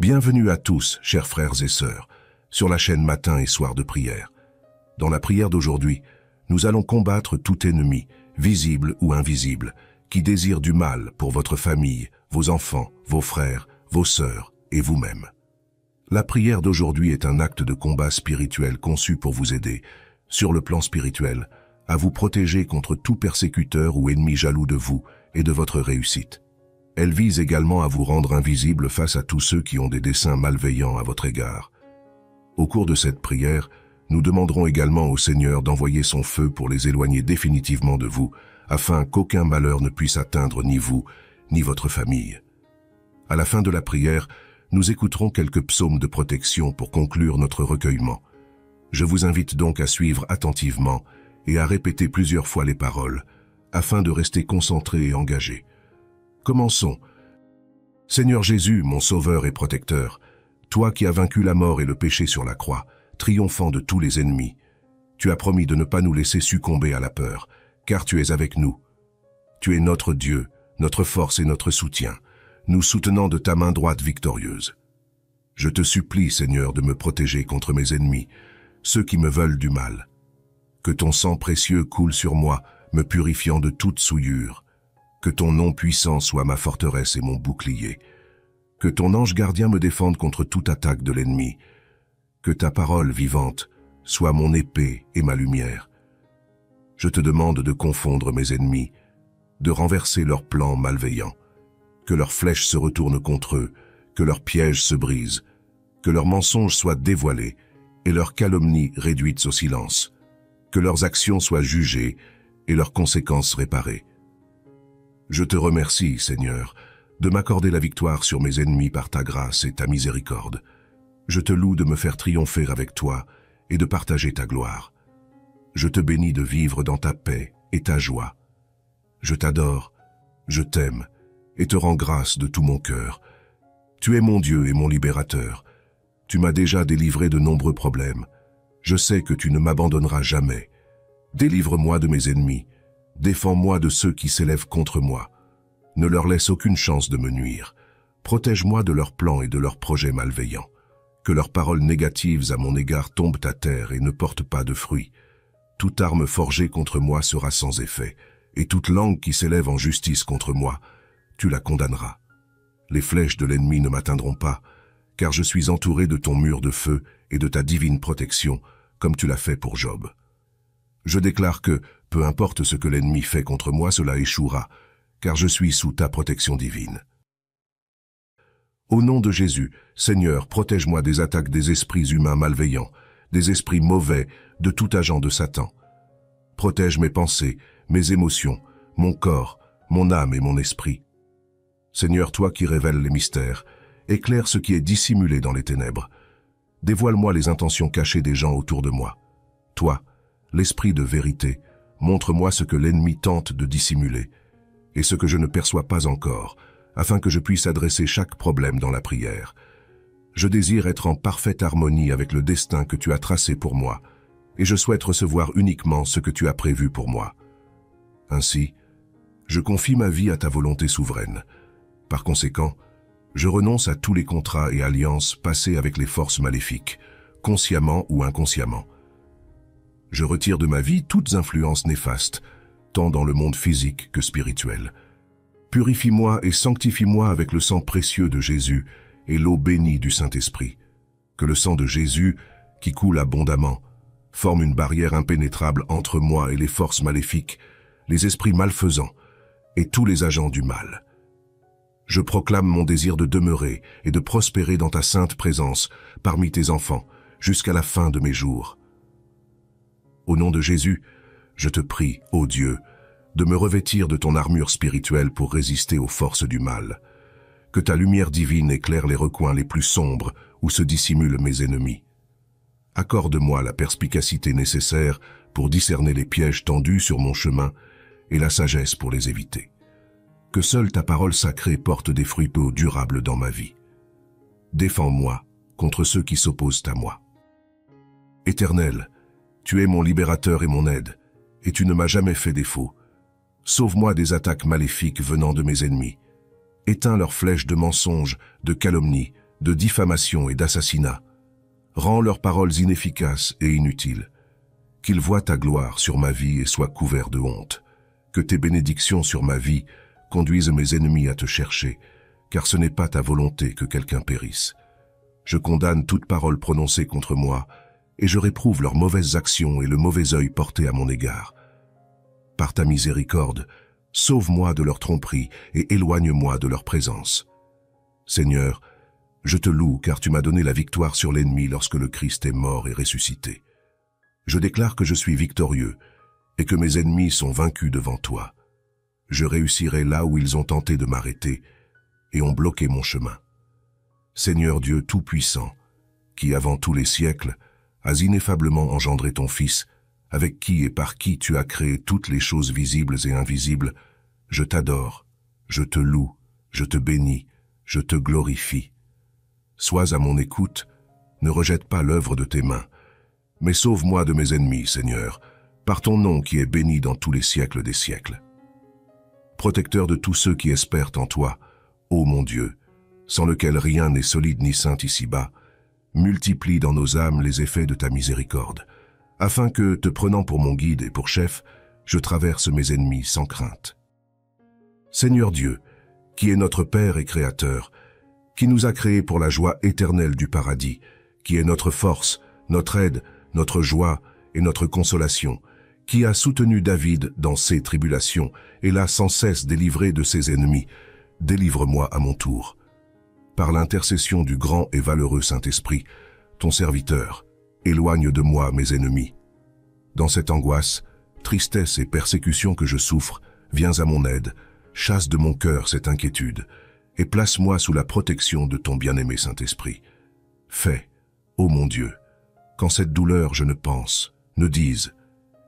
Bienvenue à tous, chers frères et sœurs, sur la chaîne Matin et Soir de Prière. Dans la prière d'aujourd'hui, nous allons combattre tout ennemi, visible ou invisible, qui désire du mal pour votre famille, vos enfants, vos frères, vos sœurs et vous-même. La prière d'aujourd'hui est un acte de combat spirituel conçu pour vous aider, sur le plan spirituel, à vous protéger contre tout persécuteur ou ennemi jaloux de vous et de votre réussite. Elle vise également à vous rendre invisible face à tous ceux qui ont des desseins malveillants à votre égard. Au cours de cette prière, nous demanderons également au Seigneur d'envoyer son feu pour les éloigner définitivement de vous, afin qu'aucun malheur ne puisse atteindre ni vous, ni votre famille. À la fin de la prière, nous écouterons quelques psaumes de protection pour conclure notre recueillement. Je vous invite donc à suivre attentivement et à répéter plusieurs fois les paroles, afin de rester concentré et engagé. Commençons. Seigneur Jésus, mon Sauveur et Protecteur, toi qui as vaincu la mort et le péché sur la croix, triomphant de tous les ennemis, tu as promis de ne pas nous laisser succomber à la peur, car tu es avec nous. Tu es notre Dieu, notre force et notre soutien, nous soutenant de ta main droite victorieuse. Je te supplie, Seigneur, de me protéger contre mes ennemis, ceux qui me veulent du mal. Que ton sang précieux coule sur moi, me purifiant de toute souillure. Que ton nom puissant soit ma forteresse et mon bouclier. Que ton ange gardien me défende contre toute attaque de l'ennemi. Que ta parole vivante soit mon épée et ma lumière. Je te demande de confondre mes ennemis, de renverser leurs plans malveillants. Que leurs flèches se retournent contre eux, que leurs pièges se brisent, que leurs mensonges soient dévoilés et leurs calomnies réduites au silence. Que leurs actions soient jugées et leurs conséquences réparées. Je te remercie, Seigneur, de m'accorder la victoire sur mes ennemis par ta grâce et ta miséricorde. Je te loue de me faire triompher avec toi et de partager ta gloire. Je te bénis de vivre dans ta paix et ta joie. Je t'adore, je t'aime et te rends grâce de tout mon cœur. Tu es mon Dieu et mon libérateur. Tu m'as déjà délivré de nombreux problèmes. Je sais que tu ne m'abandonneras jamais. Délivre-moi de mes ennemis. Défends-moi de ceux qui s'élèvent contre moi. Ne leur laisse aucune chance de me nuire. Protège-moi de leurs plans et de leurs projets malveillants. Que leurs paroles négatives à mon égard tombent à terre et ne portent pas de fruits. Toute arme forgée contre moi sera sans effet, et toute langue qui s'élève en justice contre moi, tu la condamneras. Les flèches de l'ennemi ne m'atteindront pas, car je suis entouré de ton mur de feu et de ta divine protection, comme tu l'as fait pour Job. Je déclare que, peu importe ce que l'ennemi fait contre moi, cela échouera, car je suis sous ta protection divine. Au nom de Jésus, Seigneur, protège-moi des attaques des esprits humains malveillants, des esprits mauvais, de tout agent de Satan. Protège mes pensées, mes émotions, mon corps, mon âme et mon esprit. Seigneur, toi qui révèles les mystères, éclaire ce qui est dissimulé dans les ténèbres. Dévoile-moi les intentions cachées des gens autour de moi. Toi, l'esprit de vérité, montre-moi ce que l'ennemi tente de dissimuler, et ce que je ne perçois pas encore, afin que je puisse adresser chaque problème dans la prière. Je désire être en parfaite harmonie avec le destin que tu as tracé pour moi, et je souhaite recevoir uniquement ce que tu as prévu pour moi. Ainsi, je confie ma vie à ta volonté souveraine. Par conséquent, je renonce à tous les contrats et alliances passés avec les forces maléfiques, consciemment ou inconsciemment. Je retire de ma vie toutes influences néfastes, tant dans le monde physique que spirituel. Purifie-moi et sanctifie-moi avec le sang précieux de Jésus et l'eau bénie du Saint-Esprit. Que le sang de Jésus, qui coule abondamment, forme une barrière impénétrable entre moi et les forces maléfiques, les esprits malfaisants et tous les agents du mal. Je proclame mon désir de demeurer et de prospérer dans ta sainte présence parmi tes enfants jusqu'à la fin de mes jours. Au nom de Jésus, je te prie, ô Dieu, de me revêtir de ton armure spirituelle pour résister aux forces du mal. Que ta lumière divine éclaire les recoins les plus sombres où se dissimulent mes ennemis. Accorde-moi la perspicacité nécessaire pour discerner les pièges tendus sur mon chemin et la sagesse pour les éviter. Que seule ta parole sacrée porte des fruits peu durables dans ma vie. Défends-moi contre ceux qui s'opposent à moi. Éternel, tu es mon libérateur et mon aide, et tu ne m'as jamais fait défaut. Sauve-moi des attaques maléfiques venant de mes ennemis. Éteins leurs flèches de mensonges, de calomnie, de diffamation et d'assassinat. Rends leurs paroles inefficaces et inutiles. Qu'ils voient ta gloire sur ma vie et soient couverts de honte. Que tes bénédictions sur ma vie conduisent mes ennemis à te chercher, car ce n'est pas ta volonté que quelqu'un périsse. Je condamne toute parole prononcée contre moi, et je réprouve leurs mauvaises actions et le mauvais œil porté à mon égard. Par ta miséricorde, sauve-moi de leur tromperie et éloigne-moi de leur présence. Seigneur, je te loue car tu m'as donné la victoire sur l'ennemi lorsque le Christ est mort et ressuscité. Je déclare que je suis victorieux et que mes ennemis sont vaincus devant toi. Je réussirai là où ils ont tenté de m'arrêter et ont bloqué mon chemin. Seigneur Dieu Tout-Puissant, qui avant tous les siècles as ineffablement engendré ton Fils, avec qui et par qui tu as créé toutes les choses visibles et invisibles, je t'adore, je te loue, je te bénis, je te glorifie. Sois à mon écoute, ne rejette pas l'œuvre de tes mains, mais sauve-moi de mes ennemis, Seigneur, par ton nom qui est béni dans tous les siècles des siècles. Protecteur de tous ceux qui espèrent en toi, ô mon Dieu, sans lequel rien n'est solide ni saint ici-bas, multiplie dans nos âmes les effets de ta miséricorde, afin que, te prenant pour mon guide et pour chef, je traverse mes ennemis sans crainte. Seigneur Dieu, qui est notre Père et Créateur, qui nous a créés pour la joie éternelle du paradis, qui est notre force, notre aide, notre joie et notre consolation, qui a soutenu David dans ses tribulations et l'a sans cesse délivré de ses ennemis, délivre-moi à mon tour. Par l'intercession du grand et valeureux Saint-Esprit, ton serviteur, éloigne de moi mes ennemis. Dans cette angoisse, tristesse et persécution que je souffre, viens à mon aide, chasse de mon cœur cette inquiétude, et place-moi sous la protection de ton bien-aimé Saint-Esprit. Fais, ô mon Dieu, qu'en cette douleur je ne pense, ne dise,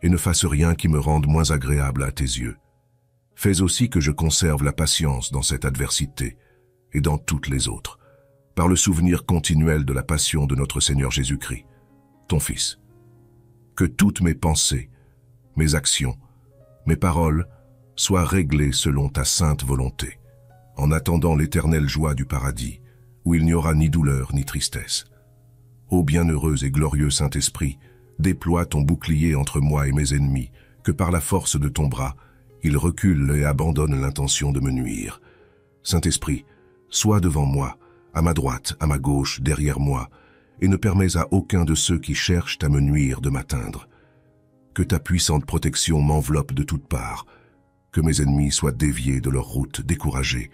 et ne fasse rien qui me rende moins agréable à tes yeux. Fais aussi que je conserve la patience dans cette adversité, et dans toutes les autres, par le souvenir continuel de la passion de notre Seigneur Jésus-Christ, ton Fils. Que toutes mes pensées, mes actions, mes paroles soient réglées selon ta sainte volonté, en attendant l'éternelle joie du paradis, où il n'y aura ni douleur ni tristesse. Ô bienheureux et glorieux Saint-Esprit, déploie ton bouclier entre moi et mes ennemis, que par la force de ton bras, ils reculent et abandonnent l'intention de me nuire. Saint-Esprit, sois devant moi, à ma droite, à ma gauche, derrière moi, et ne permets à aucun de ceux qui cherchent à me nuire de m'atteindre. Que ta puissante protection m'enveloppe de toutes parts, que mes ennemis soient déviés de leur route, découragés,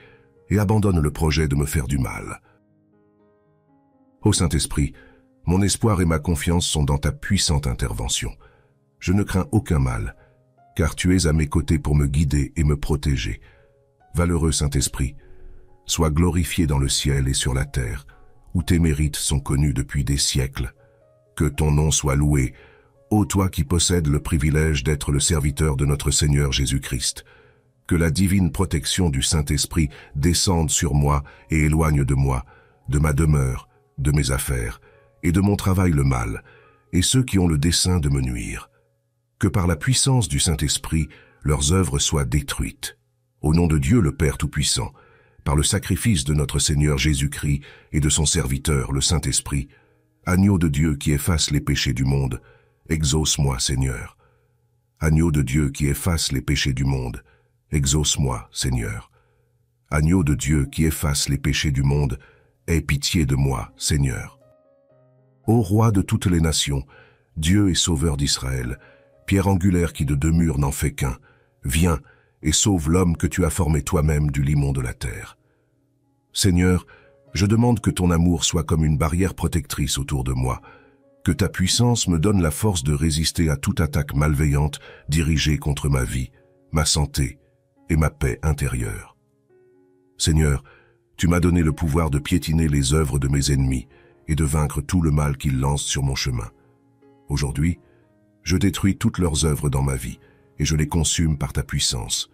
et abandonnent le projet de me faire du mal. Ô Saint-Esprit, mon espoir et ma confiance sont dans ta puissante intervention. Je ne crains aucun mal, car tu es à mes côtés pour me guider et me protéger. Valeureux Saint-Esprit, sois glorifié dans le ciel et sur la terre, où tes mérites sont connus depuis des siècles. Que ton nom soit loué, ô toi qui possèdes le privilège d'être le serviteur de notre Seigneur Jésus-Christ. Que la divine protection du Saint-Esprit descende sur moi et éloigne de moi, de ma demeure, de mes affaires, et de mon travail le mal, et ceux qui ont le dessein de me nuire. Que par la puissance du Saint-Esprit, leurs œuvres soient détruites. Au nom de Dieu le Père Tout-Puissant, par le sacrifice de notre Seigneur Jésus-Christ et de son serviteur, le Saint-Esprit, agneau de Dieu qui efface les péchés du monde, exauce-moi, Seigneur. Agneau de Dieu qui efface les péchés du monde, exauce-moi, Seigneur. Agneau de Dieu qui efface les péchés du monde, aie pitié de moi, Seigneur. Ô Roi de toutes les nations, Dieu et Sauveur d'Israël, pierre angulaire qui de deux murs n'en fait qu'un, viens et sauve l'homme que tu as formé toi-même du limon de la terre. Seigneur, je demande que ton amour soit comme une barrière protectrice autour de moi, que ta puissance me donne la force de résister à toute attaque malveillante dirigée contre ma vie, ma santé et ma paix intérieure. Seigneur, tu m'as donné le pouvoir de piétiner les œuvres de mes ennemis et de vaincre tout le mal qu'ils lancent sur mon chemin. Aujourd'hui, je détruis toutes leurs œuvres dans ma vie et je les consume par ta puissance.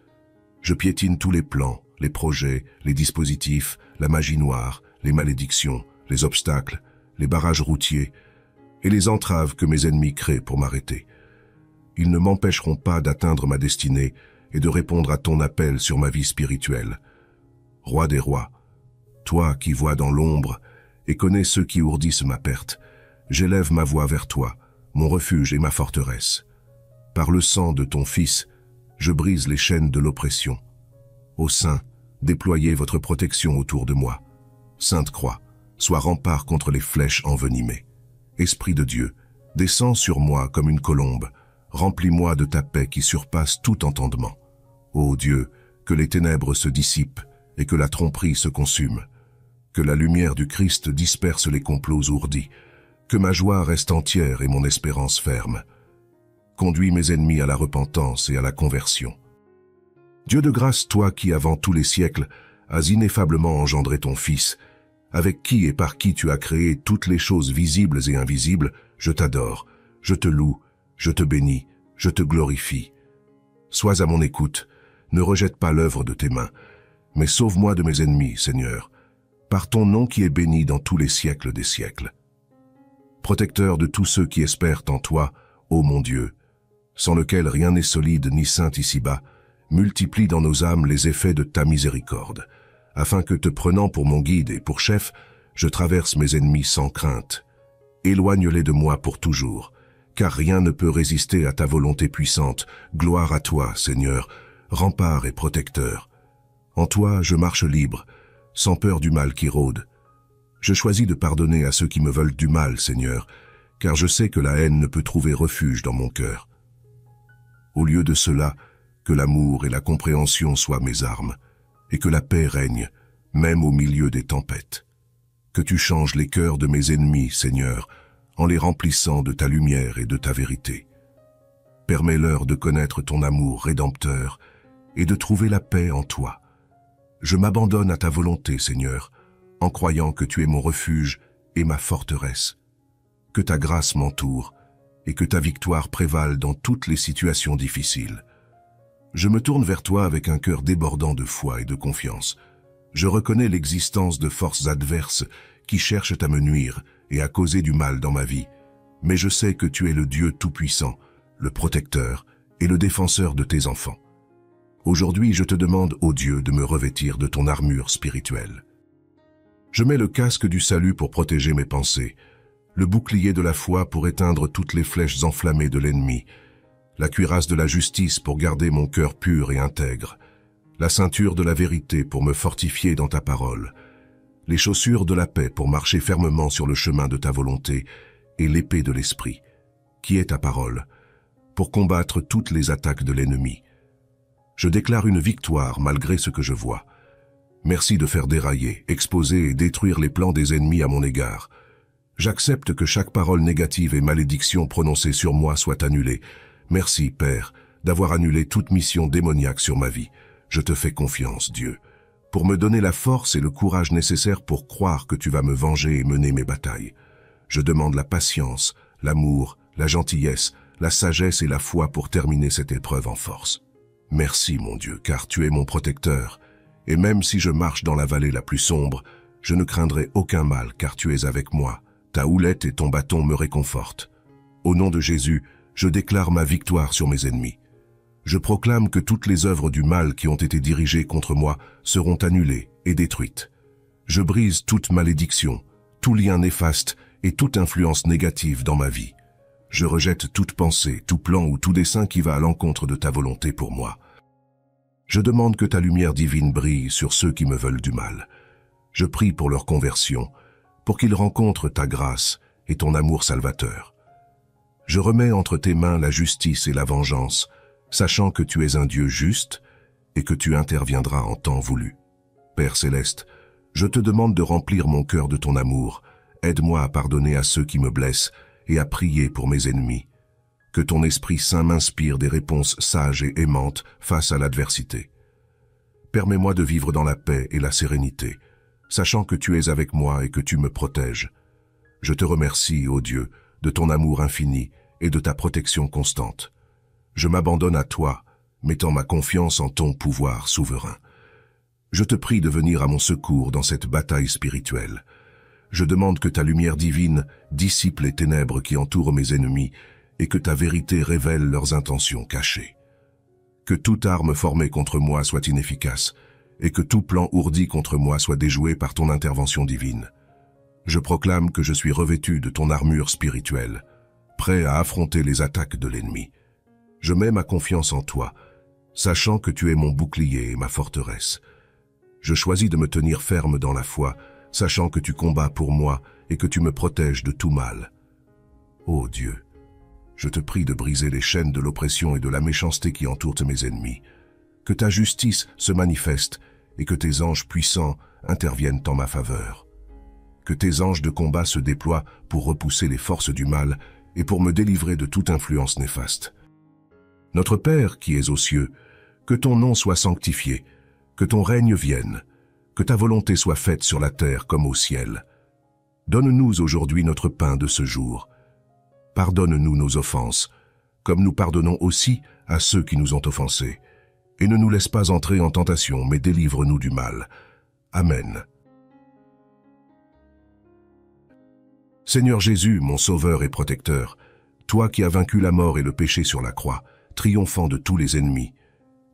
Je piétine tous les plans, les projets, les dispositifs, la magie noire, les malédictions, les obstacles, les barrages routiers et les entraves que mes ennemis créent pour m'arrêter. Ils ne m'empêcheront pas d'atteindre ma destinée et de répondre à ton appel sur ma vie spirituelle. Roi des rois, toi qui vois dans l'ombre et connais ceux qui ourdissent ma perte. J'élève ma voix vers toi, mon refuge et ma forteresse. Par le sang de ton Fils, je brise les chaînes de l'oppression. Ô Saint, déployez votre protection autour de moi. Sainte Croix, sois rempart contre les flèches envenimées. Esprit de Dieu, descends sur moi comme une colombe, remplis-moi de ta paix qui surpasse tout entendement. Ô Dieu, que les ténèbres se dissipent et que la tromperie se consume. Que la lumière du Christ disperse les complots ourdis. Que ma joie reste entière et mon espérance ferme. Conduis mes ennemis à la repentance et à la conversion. Dieu de grâce, toi qui, avant tous les siècles, as ineffablement engendré ton Fils, avec qui et par qui tu as créé toutes les choses visibles et invisibles, je t'adore, je te loue, je te bénis, je te glorifie. Sois à mon écoute, ne rejette pas l'œuvre de tes mains, mais sauve-moi de mes ennemis, Seigneur, par ton nom qui est béni dans tous les siècles des siècles. Protecteur de tous ceux qui espèrent en toi, ô mon Dieu, sans lequel rien n'est solide ni saint ici-bas, multiplie dans nos âmes les effets de ta miséricorde, afin que, te prenant pour mon guide et pour chef, je traverse mes ennemis sans crainte. Éloigne-les de moi pour toujours, car rien ne peut résister à ta volonté puissante. Gloire à toi, Seigneur, rempart et protecteur. En toi, je marche libre, sans peur du mal qui rôde. Je choisis de pardonner à ceux qui me veulent du mal, Seigneur, car je sais que la haine ne peut trouver refuge dans mon cœur. Au lieu de cela, que l'amour et la compréhension soient mes armes, et que la paix règne, même au milieu des tempêtes. Que tu changes les cœurs de mes ennemis, Seigneur, en les remplissant de ta lumière et de ta vérité. Permets-leur de connaître ton amour rédempteur et de trouver la paix en toi. Je m'abandonne à ta volonté, Seigneur, en croyant que tu es mon refuge et ma forteresse. Que ta grâce m'entoure et que ta victoire prévale dans toutes les situations difficiles. Je me tourne vers toi avec un cœur débordant de foi et de confiance. Je reconnais l'existence de forces adverses qui cherchent à me nuire et à causer du mal dans ma vie, mais je sais que tu es le Dieu tout-puissant, le protecteur et le défenseur de tes enfants. Aujourd'hui, je te demande, ô Dieu, de me revêtir de ton armure spirituelle. Je mets le casque du salut pour protéger mes pensées, le bouclier de la foi pour éteindre toutes les flèches enflammées de l'ennemi, la cuirasse de la justice pour garder mon cœur pur et intègre, la ceinture de la vérité pour me fortifier dans ta parole, les chaussures de la paix pour marcher fermement sur le chemin de ta volonté, et l'épée de l'esprit, qui est ta parole, pour combattre toutes les attaques de l'ennemi. Je déclare une victoire malgré ce que je vois. Merci de faire dérailler, exposer et détruire les plans des ennemis à mon égard. J'accepte que chaque parole négative et malédiction prononcée sur moi soit annulée. Merci, Père, d'avoir annulé toute mission démoniaque sur ma vie. Je te fais confiance, Dieu, pour me donner la force et le courage nécessaires pour croire que tu vas me venger et mener mes batailles. Je demande la patience, l'amour, la gentillesse, la sagesse et la foi pour terminer cette épreuve en force. Merci, mon Dieu, car tu es mon protecteur, et même si je marche dans la vallée la plus sombre, je ne craindrai aucun mal, car tu es avec moi. Ta houlette et ton bâton me réconfortent. Au nom de Jésus, je déclare ma victoire sur mes ennemis. Je proclame que toutes les œuvres du mal qui ont été dirigées contre moi seront annulées et détruites. Je brise toute malédiction, tout lien néfaste et toute influence négative dans ma vie. Je rejette toute pensée, tout plan ou tout dessein qui va à l'encontre de ta volonté pour moi. Je demande que ta lumière divine brille sur ceux qui me veulent du mal. Je prie pour leur conversion, pour qu'ils rencontrent ta grâce et ton amour salvateur. Je remets entre tes mains la justice et la vengeance, sachant que tu es un Dieu juste et que tu interviendras en temps voulu. Père céleste, je te demande de remplir mon cœur de ton amour. Aide-moi à pardonner à ceux qui me blessent et à prier pour mes ennemis. Que ton Esprit Saint m'inspire des réponses sages et aimantes face à l'adversité. Permets-moi de vivre dans la paix et la sérénité, sachant que tu es avec moi et que tu me protèges. Je te remercie, ô Dieu, de ton amour infini et de ta protection constante. Je m'abandonne à toi, mettant ma confiance en ton pouvoir souverain. Je te prie de venir à mon secours dans cette bataille spirituelle. Je demande que ta lumière divine dissipe les ténèbres qui entourent mes ennemis et que ta vérité révèle leurs intentions cachées. Que toute arme formée contre moi soit inefficace et que tout plan ourdi contre moi soit déjoué par ton intervention divine. Je proclame que je suis revêtu de ton armure spirituelle, prêt à affronter les attaques de l'ennemi. Je mets ma confiance en toi, sachant que tu es mon bouclier et ma forteresse. Je choisis de me tenir ferme dans la foi, sachant que tu combats pour moi et que tu me protèges de tout mal. Ô Dieu, je te prie de briser les chaînes de l'oppression et de la méchanceté qui entourent mes ennemis. Que ta justice se manifeste et que tes anges puissants interviennent en ma faveur. Que tes anges de combat se déploient pour repousser les forces du mal et pour me délivrer de toute influence néfaste. Notre Père qui es aux cieux, que ton nom soit sanctifié, que ton règne vienne, que ta volonté soit faite sur la terre comme au ciel. Donne-nous aujourd'hui notre pain de ce jour. Pardonne-nous nos offenses, comme nous pardonnons aussi à ceux qui nous ont offensés. Et ne nous laisse pas entrer en tentation, mais délivre-nous du mal. Amen. Seigneur Jésus, mon Sauveur et Protecteur, toi qui as vaincu la mort et le péché sur la croix, triomphant de tous les ennemis,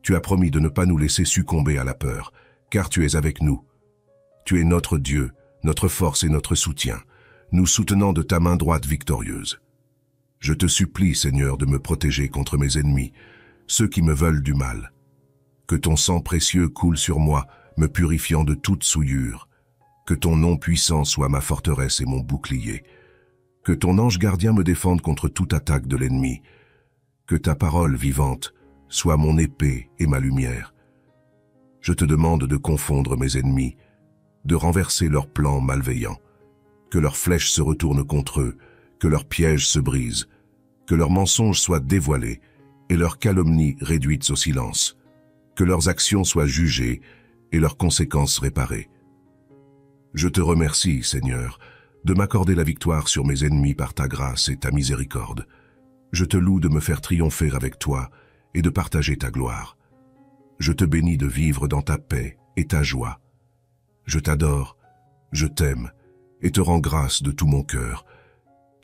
tu as promis de ne pas nous laisser succomber à la peur, car tu es avec nous. Tu es notre Dieu, notre force et notre soutien, nous soutenant de ta main droite victorieuse. Je te supplie, Seigneur, de me protéger contre mes ennemis, ceux qui me veulent du mal. Que ton sang précieux coule sur moi, me purifiant de toute souillure. Que ton nom puissant soit ma forteresse et mon bouclier. Que ton ange gardien me défende contre toute attaque de l'ennemi. Que ta parole vivante soit mon épée et ma lumière. Je te demande de confondre mes ennemis, de renverser leurs plans malveillants. Que leurs flèches se retournent contre eux, que leurs pièges se brisent, que leurs mensonges soient dévoilés et leurs calomnies réduites au silence. Que leurs actions soient jugées et leurs conséquences réparées. Je te remercie, Seigneur, de m'accorder la victoire sur mes ennemis par ta grâce et ta miséricorde. Je te loue de me faire triompher avec toi et de partager ta gloire. Je te bénis de vivre dans ta paix et ta joie. Je t'adore, je t'aime et te rends grâce de tout mon cœur.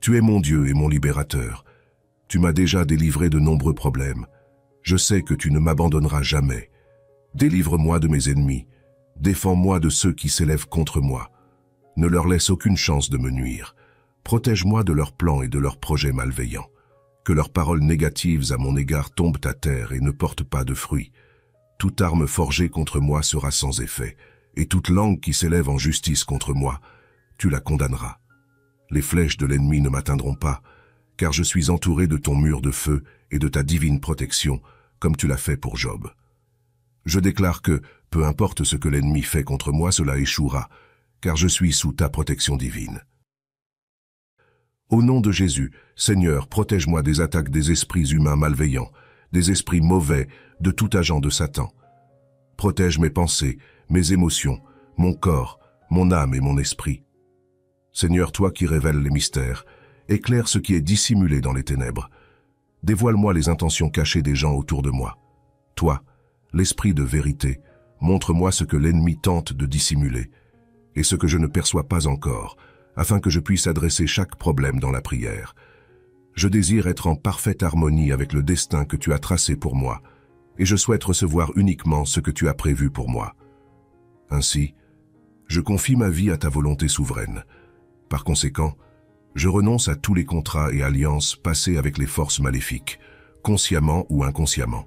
Tu es mon Dieu et mon libérateur. Tu m'as déjà délivré de nombreux problèmes. Je sais que tu ne m'abandonneras jamais. Délivre-moi de mes ennemis. Défends-moi de ceux qui s'élèvent contre moi. Ne leur laisse aucune chance de me nuire. Protège-moi de leurs plans et de leurs projets malveillants. Que leurs paroles négatives à mon égard tombent à terre et ne portent pas de fruits. Toute arme forgée contre moi sera sans effet, et toute langue qui s'élève en justice contre moi, tu la condamneras. Les flèches de l'ennemi ne m'atteindront pas, car je suis entouré de ton mur de feu et de ta divine protection, comme tu l'as fait pour Job. Je déclare que, peu importe ce que l'ennemi fait contre moi, cela échouera, car je suis sous ta protection divine. Au nom de Jésus, Seigneur, protège-moi des attaques des esprits humains malveillants, des esprits mauvais, de tout agent de Satan. Protège mes pensées, mes émotions, mon corps, mon âme et mon esprit. Seigneur, toi qui révèles les mystères, éclaire ce qui est dissimulé dans les ténèbres. Dévoile-moi les intentions cachées des gens autour de moi. Toi, l'esprit de vérité, montre-moi ce que l'ennemi tente de dissimuler, et ce que je ne perçois pas encore, afin que je puisse adresser chaque problème dans la prière. Je désire être en parfaite harmonie avec le destin que tu as tracé pour moi, et je souhaite recevoir uniquement ce que tu as prévu pour moi. Ainsi, je confie ma vie à ta volonté souveraine. Par conséquent, je renonce à tous les contrats et alliances passés avec les forces maléfiques, consciemment ou inconsciemment.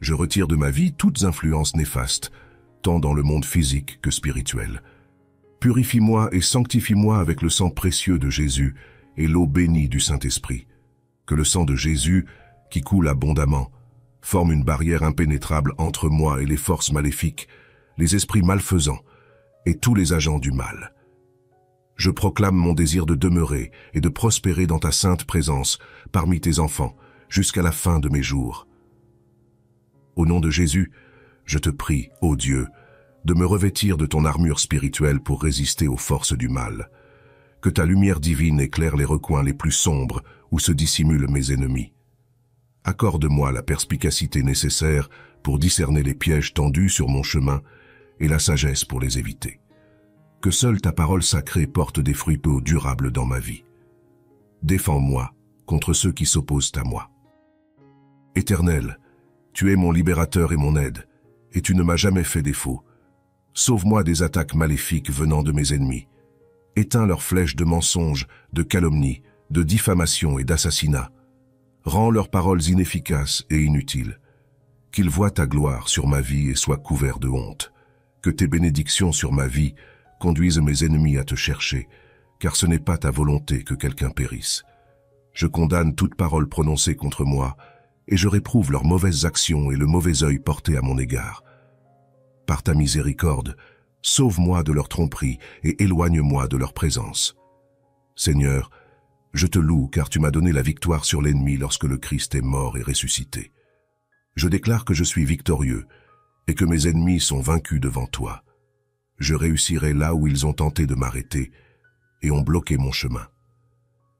Je retire de ma vie toutes influences néfastes, tant dans le monde physique que spirituel. Purifie-moi et sanctifie-moi avec le sang précieux de Jésus et l'eau bénie du Saint-Esprit. Que le sang de Jésus, qui coule abondamment, forme une barrière impénétrable entre moi et les forces maléfiques, les esprits malfaisants et tous les agents du mal. Je proclame mon désir de demeurer et de prospérer dans ta sainte présence parmi tes enfants jusqu'à la fin de mes jours. Au nom de Jésus, je te prie, ô Dieu, de me revêtir de ton armure spirituelle pour résister aux forces du mal. Que ta lumière divine éclaire les recoins les plus sombres où se dissimulent mes ennemis. Accorde-moi la perspicacité nécessaire pour discerner les pièges tendus sur mon chemin et la sagesse pour les éviter. Que seule ta parole sacrée porte des fruits peu durables dans ma vie. Défends-moi contre ceux qui s'opposent à moi. Éternel, tu es mon libérateur et mon aide, et tu ne m'as jamais fait défaut. Sauve-moi des attaques maléfiques venant de mes ennemis. Éteins leurs flèches de mensonges, de calomnie, de diffamation et d'assassinat. Rends leurs paroles inefficaces et inutiles. Qu'ils voient ta gloire sur ma vie et soient couverts de honte. Que tes bénédictions sur ma vie conduisent mes ennemis à te chercher, car ce n'est pas ta volonté que quelqu'un périsse. Je condamne toute parole prononcée contre moi, et je réprouve leurs mauvaises actions et le mauvais œil porté à mon égard. Par ta miséricorde, sauve-moi de leur tromperie et éloigne-moi de leur présence. Seigneur, je te loue car tu m'as donné la victoire sur l'ennemi lorsque le Christ est mort et ressuscité. Je déclare que je suis victorieux et que mes ennemis sont vaincus devant toi. Je réussirai là où ils ont tenté de m'arrêter et ont bloqué mon chemin.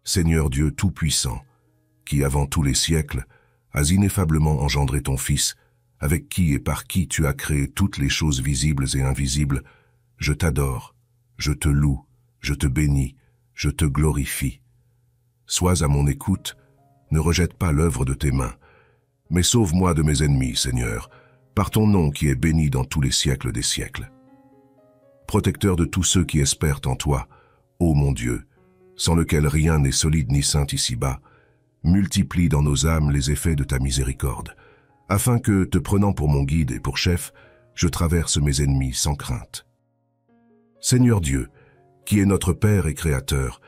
Seigneur Dieu Tout-Puissant, qui avant tous les siècles as ineffablement engendré ton Fils, avec qui et par qui tu as créé toutes les choses visibles et invisibles, je t'adore, je te loue, je te bénis, je te glorifie. Sois à mon écoute, ne rejette pas l'œuvre de tes mains, mais sauve-moi de mes ennemis, Seigneur, par ton nom qui est béni dans tous les siècles des siècles. Protecteur de tous ceux qui espèrent en toi, ô mon Dieu, sans lequel rien n'est solide ni saint ici-bas, multiplie dans nos âmes les effets de ta miséricorde, afin que, te prenant pour mon guide et pour chef, je traverse mes ennemis sans crainte. Seigneur Dieu, qui est notre Père et Créateur,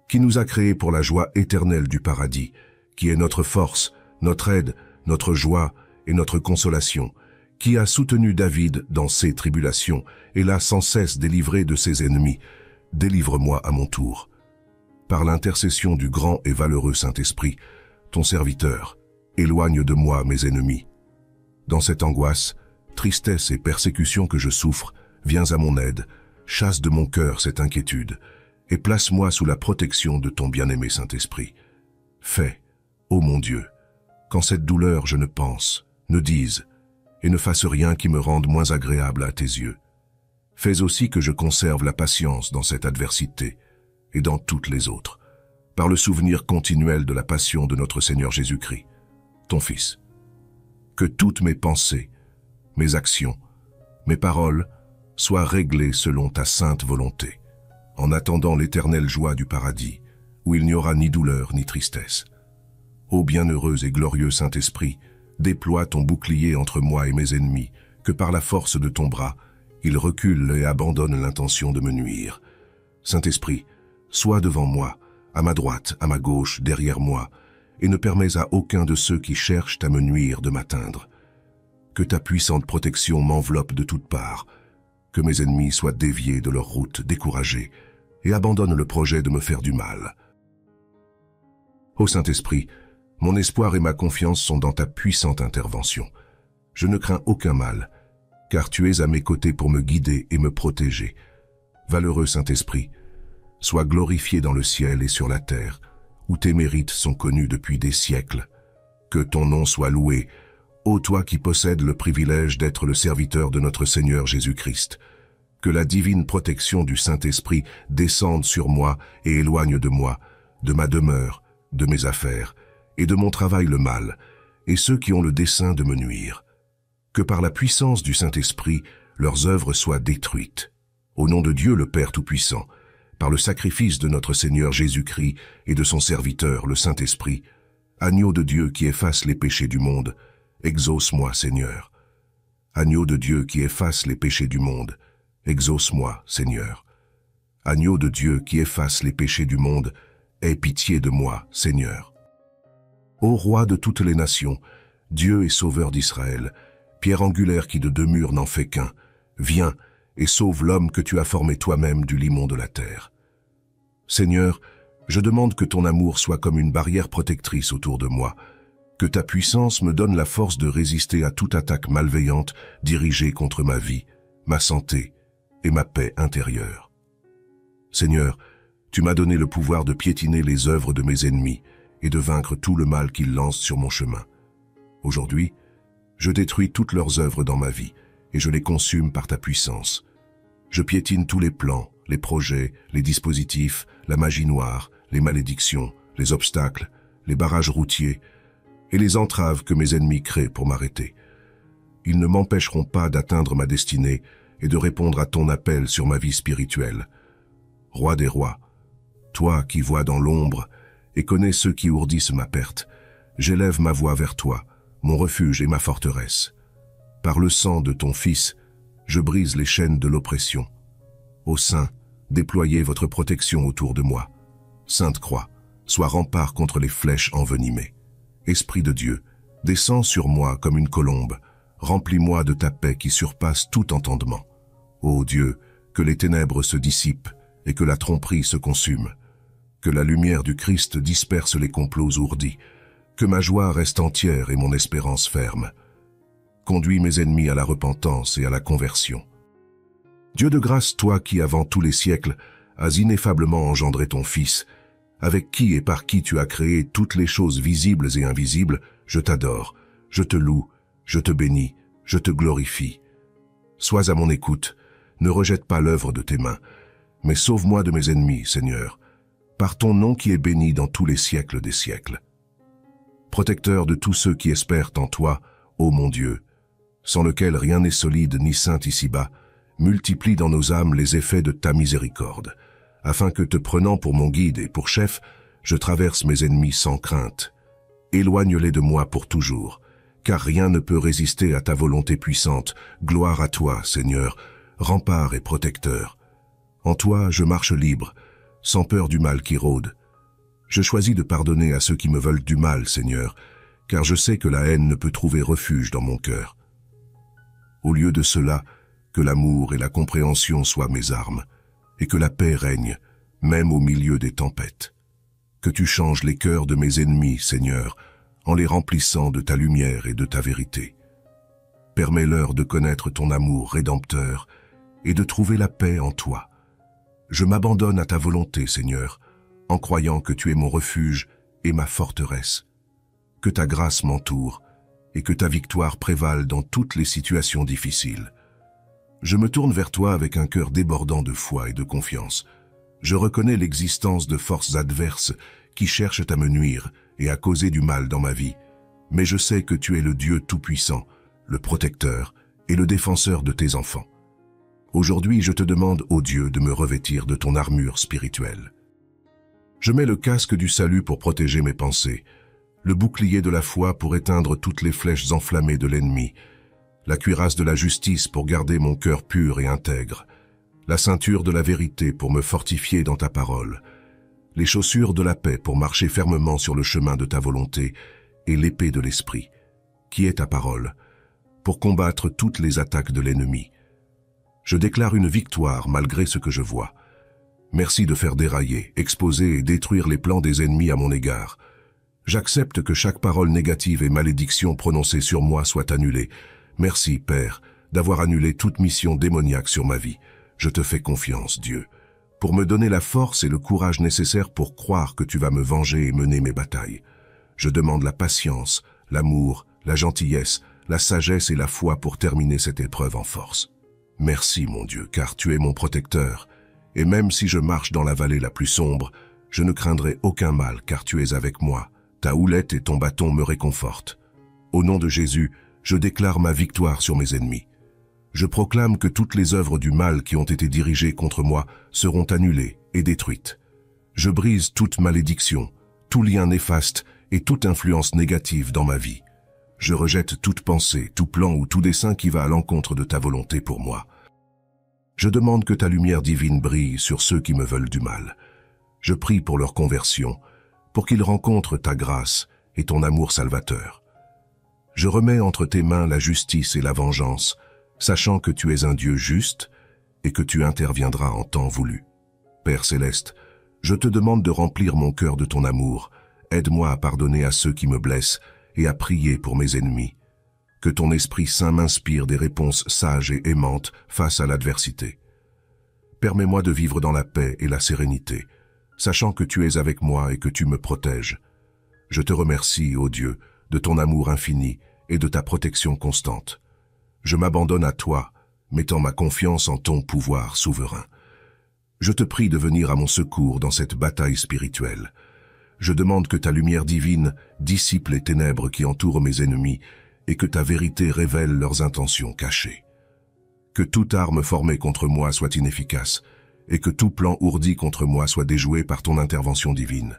qui nous a créés pour la joie éternelle du paradis, qui est notre force, notre aide, notre joie et notre consolation, qui a soutenu David dans ses tribulations et l'a sans cesse délivré de ses ennemis, délivre-moi à mon tour. Par l'intercession du grand et valeureux Saint-Esprit, ton serviteur, éloigne de moi mes ennemis. Dans cette angoisse, tristesse et persécution que je souffre, viens à mon aide, chasse de mon cœur cette inquiétude, et place-moi sous la protection de ton bien-aimé Saint-Esprit. Fais, ô mon Dieu, qu'en cette douleur je ne pense, ne dise, et ne fasse rien qui me rende moins agréable à tes yeux. Fais aussi que je conserve la patience dans cette adversité, et dans toutes les autres, par le souvenir continuel de la passion de notre Seigneur Jésus-Christ, ton Fils. Que toutes mes pensées, mes actions, mes paroles soient réglées selon ta sainte volonté, en attendant l'éternelle joie du paradis, où il n'y aura ni douleur ni tristesse. Ô bienheureux et glorieux Saint-Esprit, déploie ton bouclier entre moi et mes ennemis, que par la force de ton bras, ils reculent et abandonnent l'intention de me nuire. Saint-Esprit, sois devant moi, à ma droite, à ma gauche, derrière moi, et ne permets à aucun de ceux qui cherchent à me nuire de m'atteindre. Que ta puissante protection m'enveloppe de toutes parts, que mes ennemis soient déviés de leur route, découragés, et abandonnent le projet de me faire du mal. Ô Saint-Esprit, mon espoir et ma confiance sont dans ta puissante intervention. Je ne crains aucun mal, car tu es à mes côtés pour me guider et me protéger. Valeureux Saint-Esprit, sois glorifié dans le ciel et sur la terre, où tes mérites sont connus depuis des siècles. Que ton nom soit loué, ô toi qui possèdes le privilège d'être le serviteur de notre Seigneur Jésus-Christ. Que la divine protection du Saint-Esprit descende sur moi et éloigne de moi, de ma demeure, de mes affaires, et de mon travail le mal, et ceux qui ont le dessein de me nuire. Que par la puissance du Saint-Esprit, leurs œuvres soient détruites. Au nom de Dieu le Père Tout-Puissant, par le sacrifice de notre Seigneur Jésus-Christ et de son serviteur, le Saint-Esprit, agneau de Dieu qui efface les péchés du monde, exauce-moi, Seigneur. Agneau de Dieu qui efface les péchés du monde, exauce-moi, Seigneur. Agneau de Dieu qui efface les péchés du monde, aie pitié de moi, Seigneur. Ô Roi de toutes les nations, Dieu et Sauveur d'Israël, pierre angulaire qui de deux murs n'en fait qu'un, viens et sauve l'homme que tu as formé toi-même du limon de la terre. Seigneur, je demande que ton amour soit comme une barrière protectrice autour de moi, que ta puissance me donne la force de résister à toute attaque malveillante dirigée contre ma vie, ma santé et ma paix intérieure. Seigneur, tu m'as donné le pouvoir de piétiner les œuvres de mes ennemis et de vaincre tout le mal qu'ils lancent sur mon chemin. Aujourd'hui, je détruis toutes leurs œuvres dans ma vie et je les consume par ta puissance. Je piétine tous les plans, les projets, les dispositifs, la magie noire, les malédictions, les obstacles, les barrages routiers et les entraves que mes ennemis créent pour m'arrêter. Ils ne m'empêcheront pas d'atteindre ma destinée et de répondre à ton appel sur ma vie spirituelle. Roi des rois, toi qui vois dans l'ombre et connais ceux qui ourdissent ma perte, j'élève ma voix vers toi, mon refuge et ma forteresse. Par le sang de ton Fils, je brise les chaînes de l'oppression. Ô Saint, déployez votre protection autour de moi. Sainte Croix, sois rempart contre les flèches envenimées. Esprit de Dieu, descends sur moi comme une colombe, remplis-moi de ta paix qui surpasse tout entendement. Ô Dieu, que les ténèbres se dissipent et que la tromperie se consume, que la lumière du Christ disperse les complots ourdis, que ma joie reste entière et mon espérance ferme. Conduis mes ennemis à la repentance et à la conversion. Dieu de grâce, toi qui, avant tous les siècles, as ineffablement engendré ton Fils, avec qui et par qui tu as créé toutes les choses visibles et invisibles, je t'adore, je te loue, je te bénis, je te glorifie. Sois à mon écoute, ne rejette pas l'œuvre de tes mains, mais sauve-moi de mes ennemis, Seigneur, par ton nom qui est béni dans tous les siècles des siècles. Protecteur de tous ceux qui espèrent en toi, ô mon Dieu, sans lequel rien n'est solide ni saint ici-bas, multiplie dans nos âmes les effets de ta miséricorde, afin que, te prenant pour mon guide et pour chef, je traverse mes ennemis sans crainte. Éloigne-les de moi pour toujours, car rien ne peut résister à ta volonté puissante. Gloire à toi, Seigneur, rempart et protecteur. En toi, je marche libre, sans peur du mal qui rôde. Je choisis de pardonner à ceux qui me veulent du mal, Seigneur, car je sais que la haine ne peut trouver refuge dans mon cœur. Au lieu de cela, que l'amour et la compréhension soient mes armes, et que la paix règne, même au milieu des tempêtes. Que tu changes les cœurs de mes ennemis, Seigneur, en les remplissant de ta lumière et de ta vérité. Permets-leur de connaître ton amour rédempteur et de trouver la paix en toi. Je m'abandonne à ta volonté, Seigneur, en croyant que tu es mon refuge et ma forteresse. Que ta grâce m'entoure et que ta victoire prévale dans toutes les situations difficiles. Je me tourne vers toi avec un cœur débordant de foi et de confiance. Je reconnais l'existence de forces adverses qui cherchent à me nuire et à causer du mal dans ma vie, mais je sais que tu es le Dieu tout-puissant, le protecteur et le défenseur de tes enfants. Aujourd'hui, je te demande, ô Dieu, de me revêtir de ton armure spirituelle. Je mets le casque du salut pour protéger mes pensées, le bouclier de la foi pour éteindre toutes les flèches enflammées de l'ennemi, la cuirasse de la justice pour garder mon cœur pur et intègre, la ceinture de la vérité pour me fortifier dans ta parole, les chaussures de la paix pour marcher fermement sur le chemin de ta volonté, et l'épée de l'esprit, qui est ta parole, pour combattre toutes les attaques de l'ennemi. Je déclare une victoire malgré ce que je vois. Merci de faire dérailler, exposer et détruire les plans des ennemis à mon égard. J'accepte que chaque parole négative et malédiction prononcée sur moi soit annulée. Merci, Père, d'avoir annulé toute mission démoniaque sur ma vie. Je te fais confiance, Dieu, pour me donner la force et le courage nécessaires pour croire que tu vas me venger et mener mes batailles. Je demande la patience, l'amour, la gentillesse, la sagesse et la foi pour terminer cette épreuve en force. Merci, mon Dieu, car tu es mon protecteur, et même si je marche dans la vallée la plus sombre, je ne craindrai aucun mal, car tu es avec moi. Ta houlette et ton bâton me réconfortent. Au nom de Jésus, je déclare ma victoire sur mes ennemis. Je proclame que toutes les œuvres du mal qui ont été dirigées contre moi seront annulées et détruites. Je brise toute malédiction, tout lien néfaste et toute influence négative dans ma vie. Je rejette toute pensée, tout plan ou tout dessein qui va à l'encontre de ta volonté pour moi. Je demande que ta lumière divine brille sur ceux qui me veulent du mal. Je prie pour leur conversion, pour qu'ils rencontrent ta grâce et ton amour salvateur. Je remets entre tes mains la justice et la vengeance, sachant que tu es un Dieu juste et que tu interviendras en temps voulu. Père céleste, je te demande de remplir mon cœur de ton amour. Aide-moi à pardonner à ceux qui me blessent et à prier pour mes ennemis. Que ton Esprit Saint m'inspire des réponses sages et aimantes face à l'adversité. Permets-moi de vivre dans la paix et la sérénité, sachant que tu es avec moi et que tu me protèges. Je te remercie, ô Dieu, de ton amour infini et de ta protection constante. Je m'abandonne à toi, mettant ma confiance en ton pouvoir souverain. Je te prie de venir à mon secours dans cette bataille spirituelle. Je demande que ta lumière divine dissipe les ténèbres qui entourent mes ennemis et que ta vérité révèle leurs intentions cachées. Que toute arme formée contre moi soit inefficace et que tout plan ourdi contre moi soit déjoué par ton intervention divine.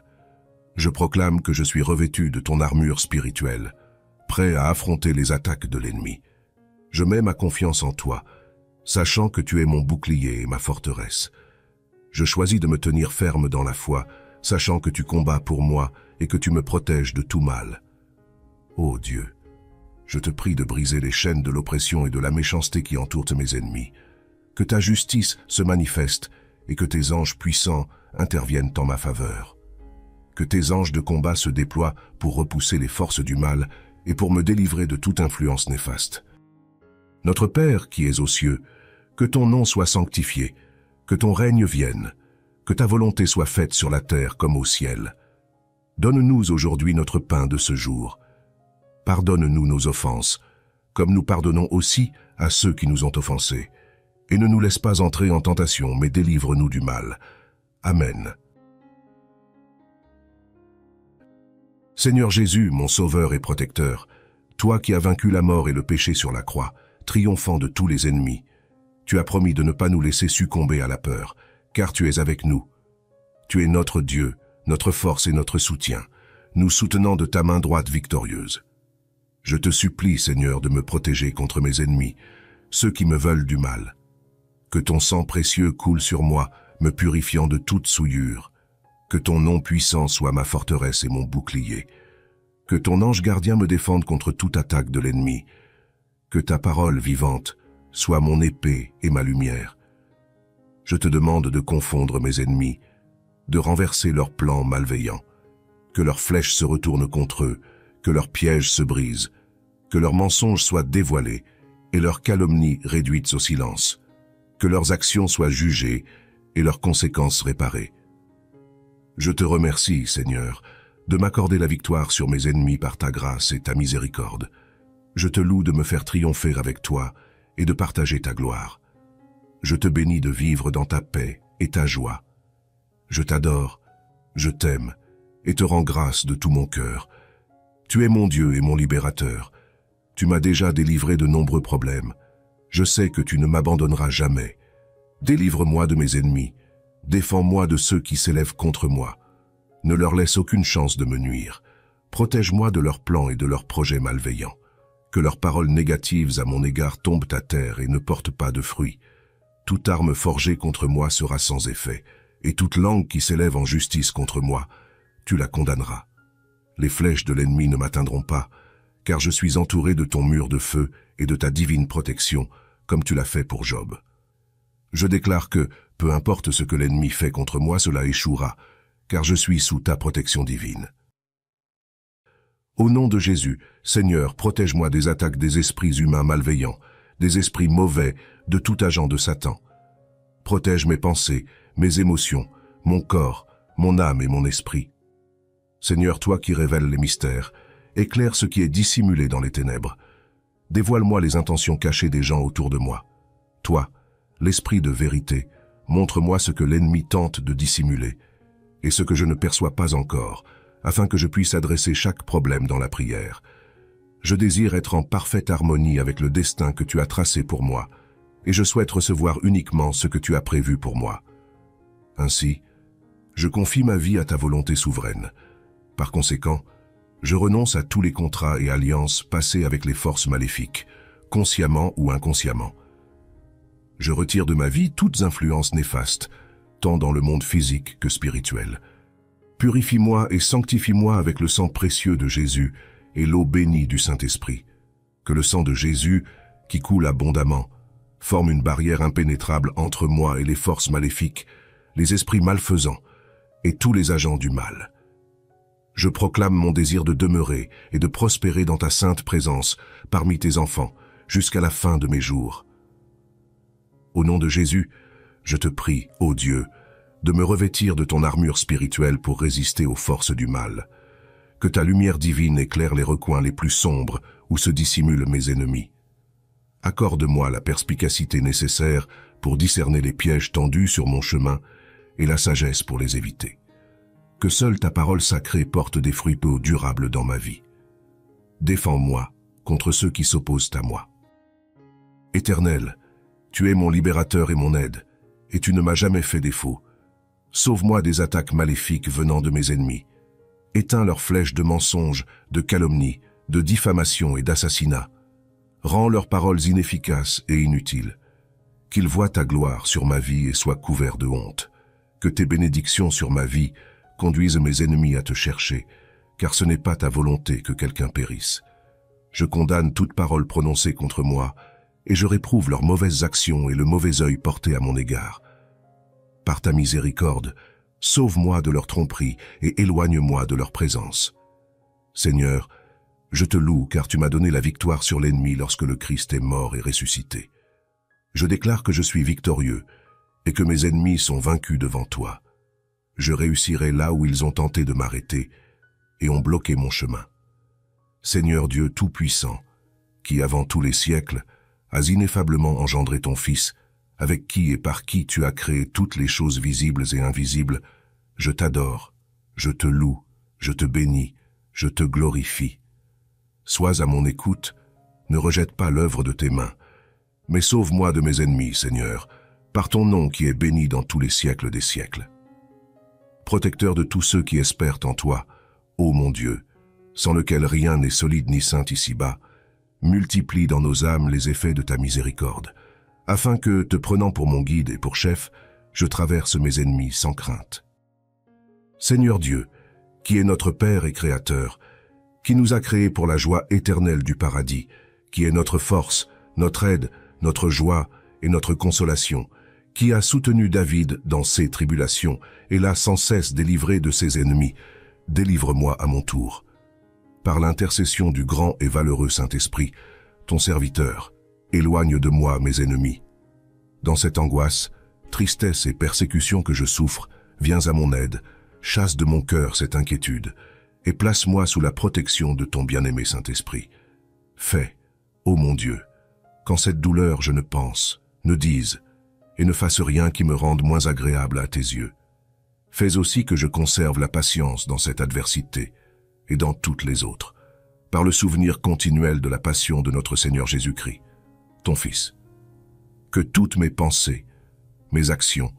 Je proclame que je suis revêtu de ton armure spirituelle, prêt à affronter les attaques de l'ennemi. Je mets ma confiance en toi, sachant que tu es mon bouclier et ma forteresse. Je choisis de me tenir ferme dans la foi, sachant que tu combats pour moi et que tu me protèges de tout mal. Ô Dieu, je te prie de briser les chaînes de l'oppression et de la méchanceté qui entourent mes ennemis. Que ta justice se manifeste et que tes anges puissants interviennent en ma faveur. Que tes anges de combat se déploient pour repousser les forces du mal et pour me délivrer de toute influence néfaste. Notre Père qui es aux cieux, que ton nom soit sanctifié, que ton règne vienne, que ta volonté soit faite sur la terre comme au ciel. Donne-nous aujourd'hui notre pain de ce jour. Pardonne-nous nos offenses, comme nous pardonnons aussi à ceux qui nous ont offensés. Et ne nous laisse pas entrer en tentation, mais délivre-nous du mal. Amen. Seigneur Jésus, mon Sauveur et Protecteur, toi qui as vaincu la mort et le péché sur la croix, triomphant de tous les ennemis, tu as promis de ne pas nous laisser succomber à la peur, car tu es avec nous. Tu es notre Dieu, notre force et notre soutien, nous soutenant de ta main droite victorieuse. Je te supplie, Seigneur, de me protéger contre mes ennemis, ceux qui me veulent du mal. Que ton sang précieux coule sur moi, me purifiant de toute souillure. Que ton nom puissant soit ma forteresse et mon bouclier. Que ton ange gardien me défende contre toute attaque de l'ennemi. Que ta parole vivante soit mon épée et ma lumière. Je te demande de confondre mes ennemis, de renverser leurs plans malveillants. Que leurs flèches se retournent contre eux, que leurs pièges se brisent, que leurs mensonges soient dévoilés et leurs calomnies réduites au silence. Que leurs actions soient jugées et leurs conséquences réparées. Je te remercie, Seigneur, de m'accorder la victoire sur mes ennemis par ta grâce et ta miséricorde. Je te loue de me faire triompher avec toi et de partager ta gloire. Je te bénis de vivre dans ta paix et ta joie. Je t'adore, je t'aime et te rends grâce de tout mon cœur. Tu es mon Dieu et mon libérateur. Tu m'as déjà délivré de nombreux problèmes. Je sais que tu ne m'abandonneras jamais. Délivre-moi de mes ennemis. Défends-moi de ceux qui s'élèvent contre moi. Ne leur laisse aucune chance de me nuire. Protège-moi de leurs plans et de leurs projets malveillants. Que leurs paroles négatives à mon égard tombent à terre et ne portent pas de fruits. Toute arme forgée contre moi sera sans effet, et toute langue qui s'élève en justice contre moi, tu la condamneras. Les flèches de l'ennemi ne m'atteindront pas, car je suis entouré de ton mur de feu et de ta divine protection, comme tu l'as fait pour Job. Je déclare que, peu importe ce que l'ennemi fait contre moi, cela échouera, car je suis sous ta protection divine. Au nom de Jésus, Seigneur, protège-moi des attaques des esprits humains malveillants, des esprits mauvais, de tout agent de Satan. Protège mes pensées, mes émotions, mon corps, mon âme et mon esprit. Seigneur, toi qui révèles les mystères, éclaire ce qui est dissimulé dans les ténèbres. Dévoile-moi les intentions cachées des gens autour de moi. Toi, l'esprit de vérité, montre-moi ce que l'ennemi tente de dissimuler, et ce que je ne perçois pas encore, afin que je puisse adresser chaque problème dans la prière. Je désire être en parfaite harmonie avec le destin que tu as tracé pour moi, et je souhaite recevoir uniquement ce que tu as prévu pour moi. Ainsi, je confie ma vie à ta volonté souveraine. Par conséquent, je renonce à tous les contrats et alliances passés avec les forces maléfiques, consciemment ou inconsciemment. Je retire de ma vie toutes influences néfastes, tant dans le monde physique que spirituel. Purifie-moi et sanctifie-moi avec le sang précieux de Jésus et l'eau bénie du Saint-Esprit. Que le sang de Jésus, qui coule abondamment, forme une barrière impénétrable entre moi et les forces maléfiques, les esprits malfaisants et tous les agents du mal. Je proclame mon désir de demeurer et de prospérer dans ta sainte présence parmi tes enfants jusqu'à la fin de mes jours. Au nom de Jésus, je te prie, ô Dieu, de me revêtir de ton armure spirituelle pour résister aux forces du mal. Que ta lumière divine éclaire les recoins les plus sombres où se dissimulent mes ennemis. Accorde-moi la perspicacité nécessaire pour discerner les pièges tendus sur mon chemin et la sagesse pour les éviter. Que seule ta parole sacrée porte des fruits peu durables dans ma vie. Défends-moi contre ceux qui s'opposent à moi. Éternel, tu es mon libérateur et mon aide, et tu ne m'as jamais fait défaut. Sauve-moi des attaques maléfiques venant de mes ennemis. Éteins leurs flèches de mensonges, de calomnie, de diffamation et d'assassinat. Rends leurs paroles inefficaces et inutiles. Qu'ils voient ta gloire sur ma vie et soient couverts de honte. Que tes bénédictions sur ma vie conduisent mes ennemis à te chercher, car ce n'est pas ta volonté que quelqu'un périsse. Je condamne toute parole prononcée contre moi, et je réprouve leurs mauvaises actions et le mauvais œil porté à mon égard. Par ta miséricorde, sauve-moi de leur tromperie et éloigne-moi de leur présence. Seigneur, je te loue car tu m'as donné la victoire sur l'ennemi lorsque le Christ est mort et ressuscité. Je déclare que je suis victorieux et que mes ennemis sont vaincus devant toi. Je réussirai là où ils ont tenté de m'arrêter et ont bloqué mon chemin. Seigneur Dieu Tout-Puissant, qui avant tous les siècles as ineffablement engendré ton Fils, avec qui et par qui tu as créé toutes les choses visibles et invisibles, je t'adore, je te loue, je te bénis, je te glorifie. Sois à mon écoute, ne rejette pas l'œuvre de tes mains, mais sauve-moi de mes ennemis, Seigneur, par ton nom qui est béni dans tous les siècles des siècles. Protecteur de tous ceux qui espèrent en toi, ô mon Dieu, sans lequel rien n'est solide ni saint ici-bas, multiplie dans nos âmes les effets de ta miséricorde, afin que, te prenant pour mon guide et pour chef, je traverse mes ennemis sans crainte. Seigneur Dieu, qui est notre Père et Créateur, qui nous a créés pour la joie éternelle du paradis, qui est notre force, notre aide, notre joie et notre consolation, qui a soutenu David dans ses tribulations et l'a sans cesse délivré de ses ennemis, délivre-moi à mon tour. Par l'intercession du grand et valeureux Saint-Esprit, ton serviteur, éloigne de moi mes ennemis. Dans cette angoisse, tristesse et persécution que je souffre, viens à mon aide, chasse de mon cœur cette inquiétude, et place-moi sous la protection de ton bien-aimé Saint-Esprit. Fais, ô mon Dieu, qu'en cette douleur je ne pense, ne dise, et ne fasse rien qui me rende moins agréable à tes yeux. Fais aussi que je conserve la patience dans cette adversité, et dans toutes les autres, par le souvenir continuel de la passion de notre Seigneur Jésus-Christ, ton Fils. Que toutes mes pensées, mes actions,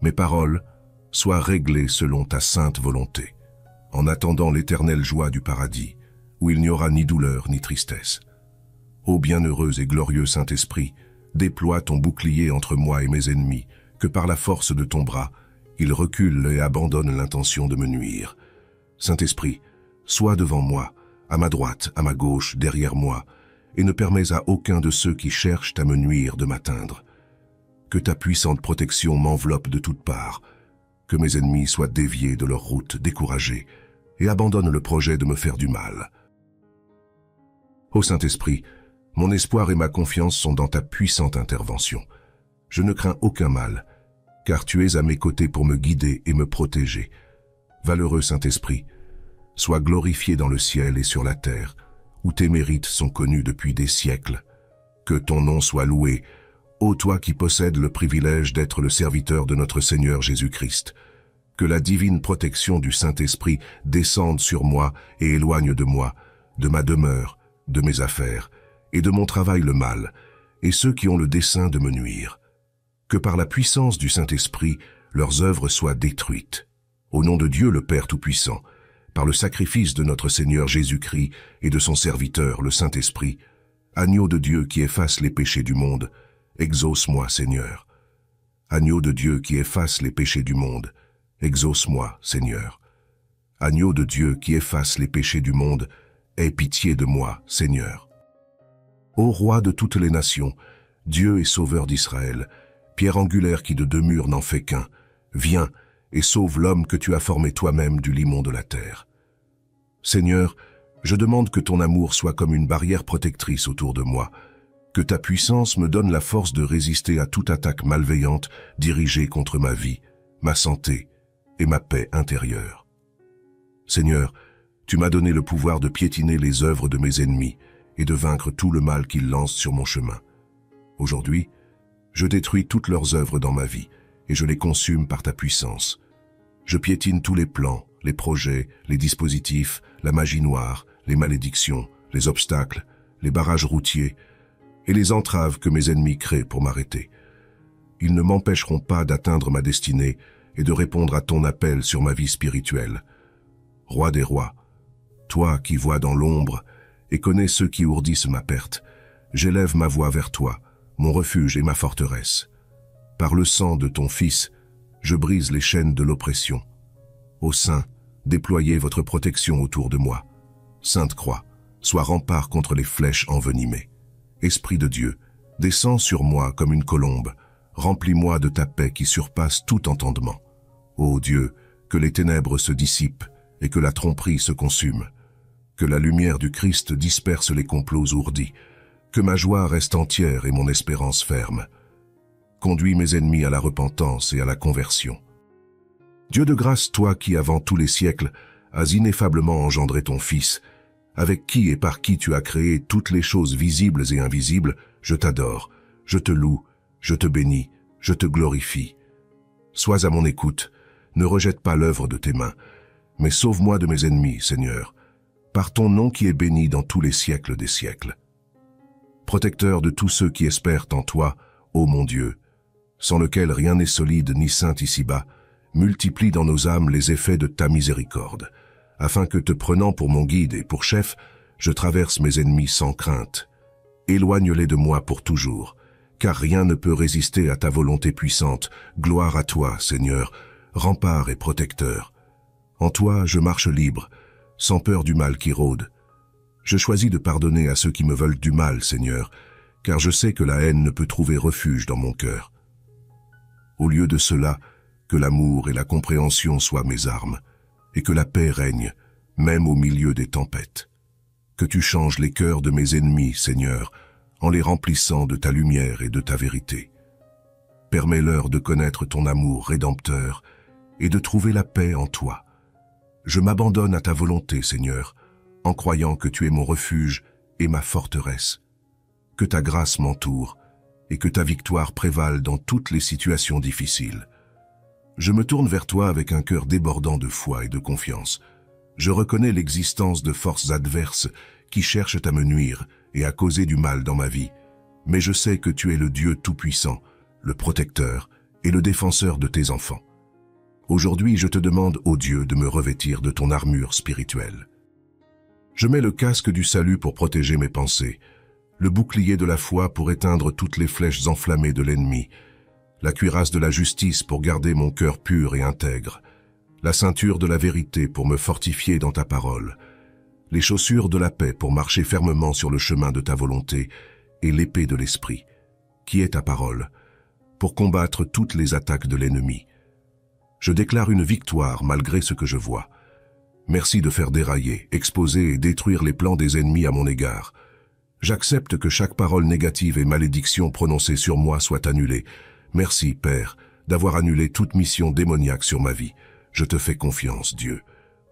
mes paroles soient réglées selon ta sainte volonté, en attendant l'éternelle joie du paradis, où il n'y aura ni douleur ni tristesse. Ô bienheureux et glorieux Saint-Esprit, déploie ton bouclier entre moi et mes ennemis, que par la force de ton bras, ils reculent et abandonnent l'intention de me nuire. Saint-Esprit, sois devant moi, à ma droite, à ma gauche, derrière moi, et ne permets à aucun de ceux qui cherchent à me nuire de m'atteindre. Que ta puissante protection m'enveloppe de toutes parts, que mes ennemis soient déviés de leur route, découragés, et abandonnent le projet de me faire du mal. Ô Saint-Esprit, mon espoir et ma confiance sont dans ta puissante intervention. Je ne crains aucun mal, car tu es à mes côtés pour me guider et me protéger. Valeureux Saint-Esprit, sois glorifié dans le ciel et sur la terre, où tes mérites sont connus depuis des siècles. Que ton nom soit loué, ô toi qui possèdes le privilège d'être le serviteur de notre Seigneur Jésus-Christ. Que la divine protection du Saint-Esprit descende sur moi et éloigne de moi, de ma demeure, de mes affaires, et de mon travail le mal, et ceux qui ont le dessein de me nuire. Que par la puissance du Saint-Esprit, leurs œuvres soient détruites. Au nom de Dieu le Père Tout-Puissant, par le sacrifice de notre Seigneur Jésus-Christ et de son serviteur, le Saint-Esprit, agneau de Dieu qui efface les péchés du monde, exauce-moi, Seigneur. Agneau de Dieu qui efface les péchés du monde, exauce-moi, Seigneur. Agneau de Dieu qui efface les péchés du monde, aie pitié de moi, Seigneur. Ô Roi de toutes les nations, Dieu et Sauveur d'Israël, pierre angulaire qui de deux murs n'en fait qu'un, viens et sauve l'homme que tu as formé toi-même du limon de la terre. Seigneur, je demande que ton amour soit comme une barrière protectrice autour de moi, que ta puissance me donne la force de résister à toute attaque malveillante dirigée contre ma vie, ma santé et ma paix intérieure. Seigneur, tu m'as donné le pouvoir de piétiner les œuvres de mes ennemis et de vaincre tout le mal qu'ils lancent sur mon chemin. Aujourd'hui, je détruis toutes leurs œuvres dans ma vie et je les consume par ta puissance. Je piétine tous les plans, les projets, les dispositifs, la magie noire, les malédictions, les obstacles, les barrages routiers et les entraves que mes ennemis créent pour m'arrêter. Ils ne m'empêcheront pas d'atteindre ma destinée et de répondre à ton appel sur ma vie spirituelle. Roi des rois, toi qui vois dans l'ombre et connais ceux qui ourdissent ma perte, j'élève ma voix vers toi, mon refuge et ma forteresse. Par le sang de ton Fils, je brise les chaînes de l'oppression. Ô Saint, déployez votre protection autour de moi. Sainte Croix, sois rempart contre les flèches envenimées. Esprit de Dieu, descends sur moi comme une colombe, remplis-moi de ta paix qui surpasse tout entendement. Ô Dieu, que les ténèbres se dissipent et que la tromperie se consume. Que la lumière du Christ disperse les complots ourdis. Que ma joie reste entière et mon espérance ferme. Conduis mes ennemis à la repentance et à la conversion. Dieu de grâce, toi qui, avant tous les siècles, as ineffablement engendré ton Fils, avec qui et par qui tu as créé toutes les choses visibles et invisibles, je t'adore, je te loue, je te bénis, je te glorifie. Sois à mon écoute, ne rejette pas l'œuvre de tes mains, mais sauve-moi de mes ennemis, Seigneur, par ton nom qui est béni dans tous les siècles des siècles. Protecteur de tous ceux qui espèrent en toi, ô mon Dieu, sans lequel rien n'est solide ni saint ici-bas, multiplie dans nos âmes les effets de ta miséricorde, afin que, te prenant pour mon guide et pour chef, je traverse mes ennemis sans crainte. Éloigne-les de moi pour toujours, car rien ne peut résister à ta volonté puissante. Gloire à toi, Seigneur, rempart et protecteur. En toi, je marche libre, sans peur du mal qui rôde. Je choisis de pardonner à ceux qui me veulent du mal, Seigneur, car je sais que la haine ne peut trouver refuge dans mon cœur. Au lieu de cela, que l'amour et la compréhension soient mes armes, et que la paix règne, même au milieu des tempêtes. Que tu changes les cœurs de mes ennemis, Seigneur, en les remplissant de ta lumière et de ta vérité. Permets-leur de connaître ton amour rédempteur et de trouver la paix en toi. Je m'abandonne à ta volonté, Seigneur, en croyant que tu es mon refuge et ma forteresse. Que ta grâce m'entoure et que ta victoire prévale dans toutes les situations difficiles. Je me tourne vers toi avec un cœur débordant de foi et de confiance. Je reconnais l'existence de forces adverses qui cherchent à me nuire et à causer du mal dans ma vie, mais je sais que tu es le Dieu tout-puissant, le protecteur et le défenseur de tes enfants. Aujourd'hui, je te demande, ô Dieu, de me revêtir de ton armure spirituelle. Je mets le casque du salut pour protéger mes pensées, le bouclier de la foi pour éteindre toutes les flèches enflammées de l'ennemi, la cuirasse de la justice pour garder mon cœur pur et intègre, la ceinture de la vérité pour me fortifier dans ta parole, les chaussures de la paix pour marcher fermement sur le chemin de ta volonté, et l'épée de l'esprit, qui est ta parole, pour combattre toutes les attaques de l'ennemi. Je déclare une victoire malgré ce que je vois. Merci de faire dérailler, exposer et détruire les plans des ennemis à mon égard. J'accepte que chaque parole négative et malédiction prononcée sur moi soit annulée. Merci, Père, d'avoir annulé toute mission démoniaque sur ma vie. Je te fais confiance, Dieu,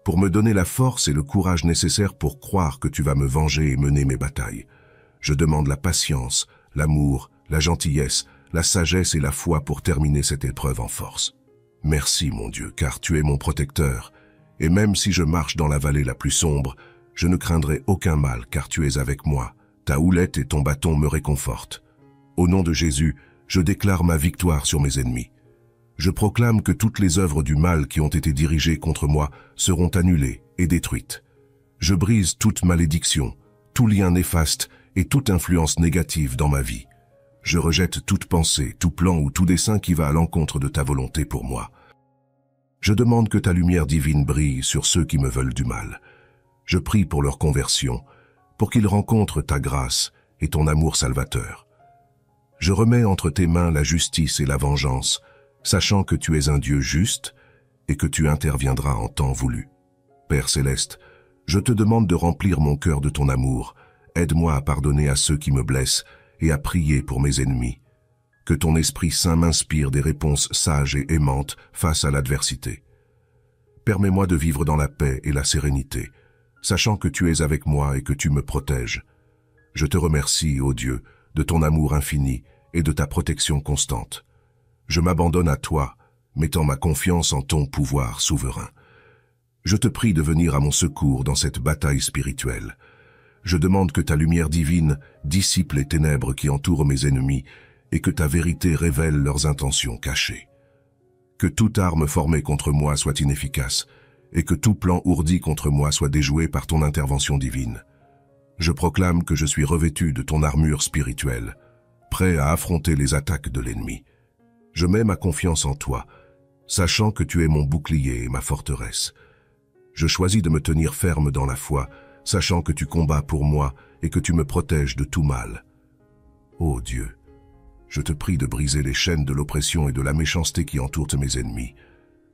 pour me donner la force et le courage nécessaires pour croire que tu vas me venger et mener mes batailles. Je demande la patience, l'amour, la gentillesse, la sagesse et la foi pour terminer cette épreuve en force. Merci, mon Dieu, car tu es mon protecteur, et même si je marche dans la vallée la plus sombre, je ne craindrai aucun mal, car tu es avec moi. Ta houlette et ton bâton me réconfortent. Au nom de Jésus, je déclare ma victoire sur mes ennemis. Je proclame que toutes les œuvres du mal qui ont été dirigées contre moi seront annulées et détruites. Je brise toute malédiction, tout lien néfaste et toute influence négative dans ma vie. Je rejette toute pensée, tout plan ou tout dessein qui va à l'encontre de ta volonté pour moi. Je demande que ta lumière divine brille sur ceux qui me veulent du mal. Je prie pour leur conversion, pour qu'ils rencontrent ta grâce et ton amour salvateur. Je remets entre tes mains la justice et la vengeance, sachant que tu es un Dieu juste et que tu interviendras en temps voulu. Père céleste, je te demande de remplir mon cœur de ton amour. Aide-moi à pardonner à ceux qui me blessent et à prier pour mes ennemis. Que ton Esprit Saint m'inspire des réponses sages et aimantes face à l'adversité. Permets-moi de vivre dans la paix et la sérénité, sachant que tu es avec moi et que tu me protèges. Je te remercie, ô Dieu, de ton amour infini et de ta protection constante. Je m'abandonne à toi, mettant ma confiance en ton pouvoir souverain. Je te prie de venir à mon secours dans cette bataille spirituelle. Je demande que ta lumière divine dissipe les ténèbres qui entourent mes ennemis et que ta vérité révèle leurs intentions cachées. Que toute arme formée contre moi soit inefficace, et que tout plan ourdi contre moi soit déjoué par ton intervention divine. Je proclame que je suis revêtu de ton armure spirituelle, prêt à affronter les attaques de l'ennemi. Je mets ma confiance en toi, sachant que tu es mon bouclier et ma forteresse. Je choisis de me tenir ferme dans la foi, sachant que tu combats pour moi et que tu me protèges de tout mal. Ô Dieu, je te prie de briser les chaînes de l'oppression et de la méchanceté qui entourent mes ennemis.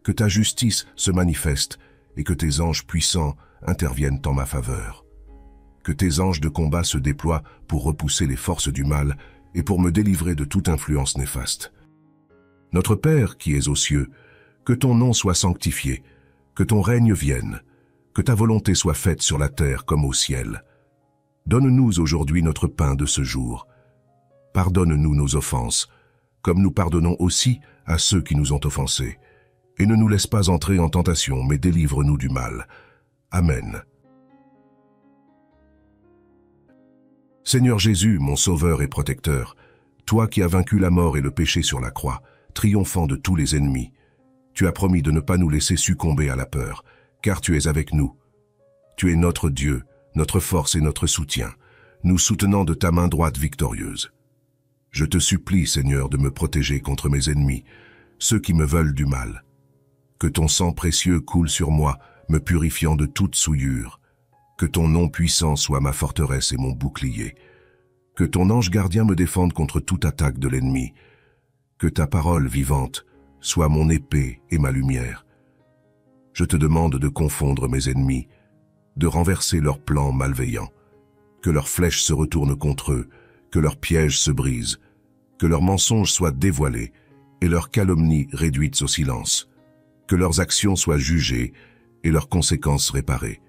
Que ta justice se manifeste et que tes anges puissants interviennent en ma faveur. Que tes anges de combat se déploient pour repousser les forces du mal et pour me délivrer de toute influence néfaste. Notre Père qui es aux cieux, que ton nom soit sanctifié, que ton règne vienne, que ta volonté soit faite sur la terre comme au ciel. Donne-nous aujourd'hui notre pain de ce jour. Pardonne-nous nos offenses, comme nous pardonnons aussi à ceux qui nous ont offensés. Et ne nous laisse pas entrer en tentation, mais délivre-nous du mal. Amen. Seigneur Jésus, mon Sauveur et Protecteur, toi qui as vaincu la mort et le péché sur la croix, triomphant de tous les ennemis, tu as promis de ne pas nous laisser succomber à la peur, car tu es avec nous. Tu es notre Dieu, notre force et notre soutien, nous soutenant de ta main droite victorieuse. Je te supplie, Seigneur, de me protéger contre mes ennemis, ceux qui me veulent du mal. Que ton sang précieux coule sur moi, me purifiant de toute souillure. Que ton nom puissant soit ma forteresse et mon bouclier. Que ton ange gardien me défende contre toute attaque de l'ennemi. Que ta parole vivante soit mon épée et ma lumière. Je te demande de confondre mes ennemis, de renverser leurs plans malveillants. Que leurs flèches se retournent contre eux, que leurs pièges se brisent, que leurs mensonges soient dévoilés et leurs calomnies réduites au silence. Que leurs actions soient jugées et leurs conséquences réparées.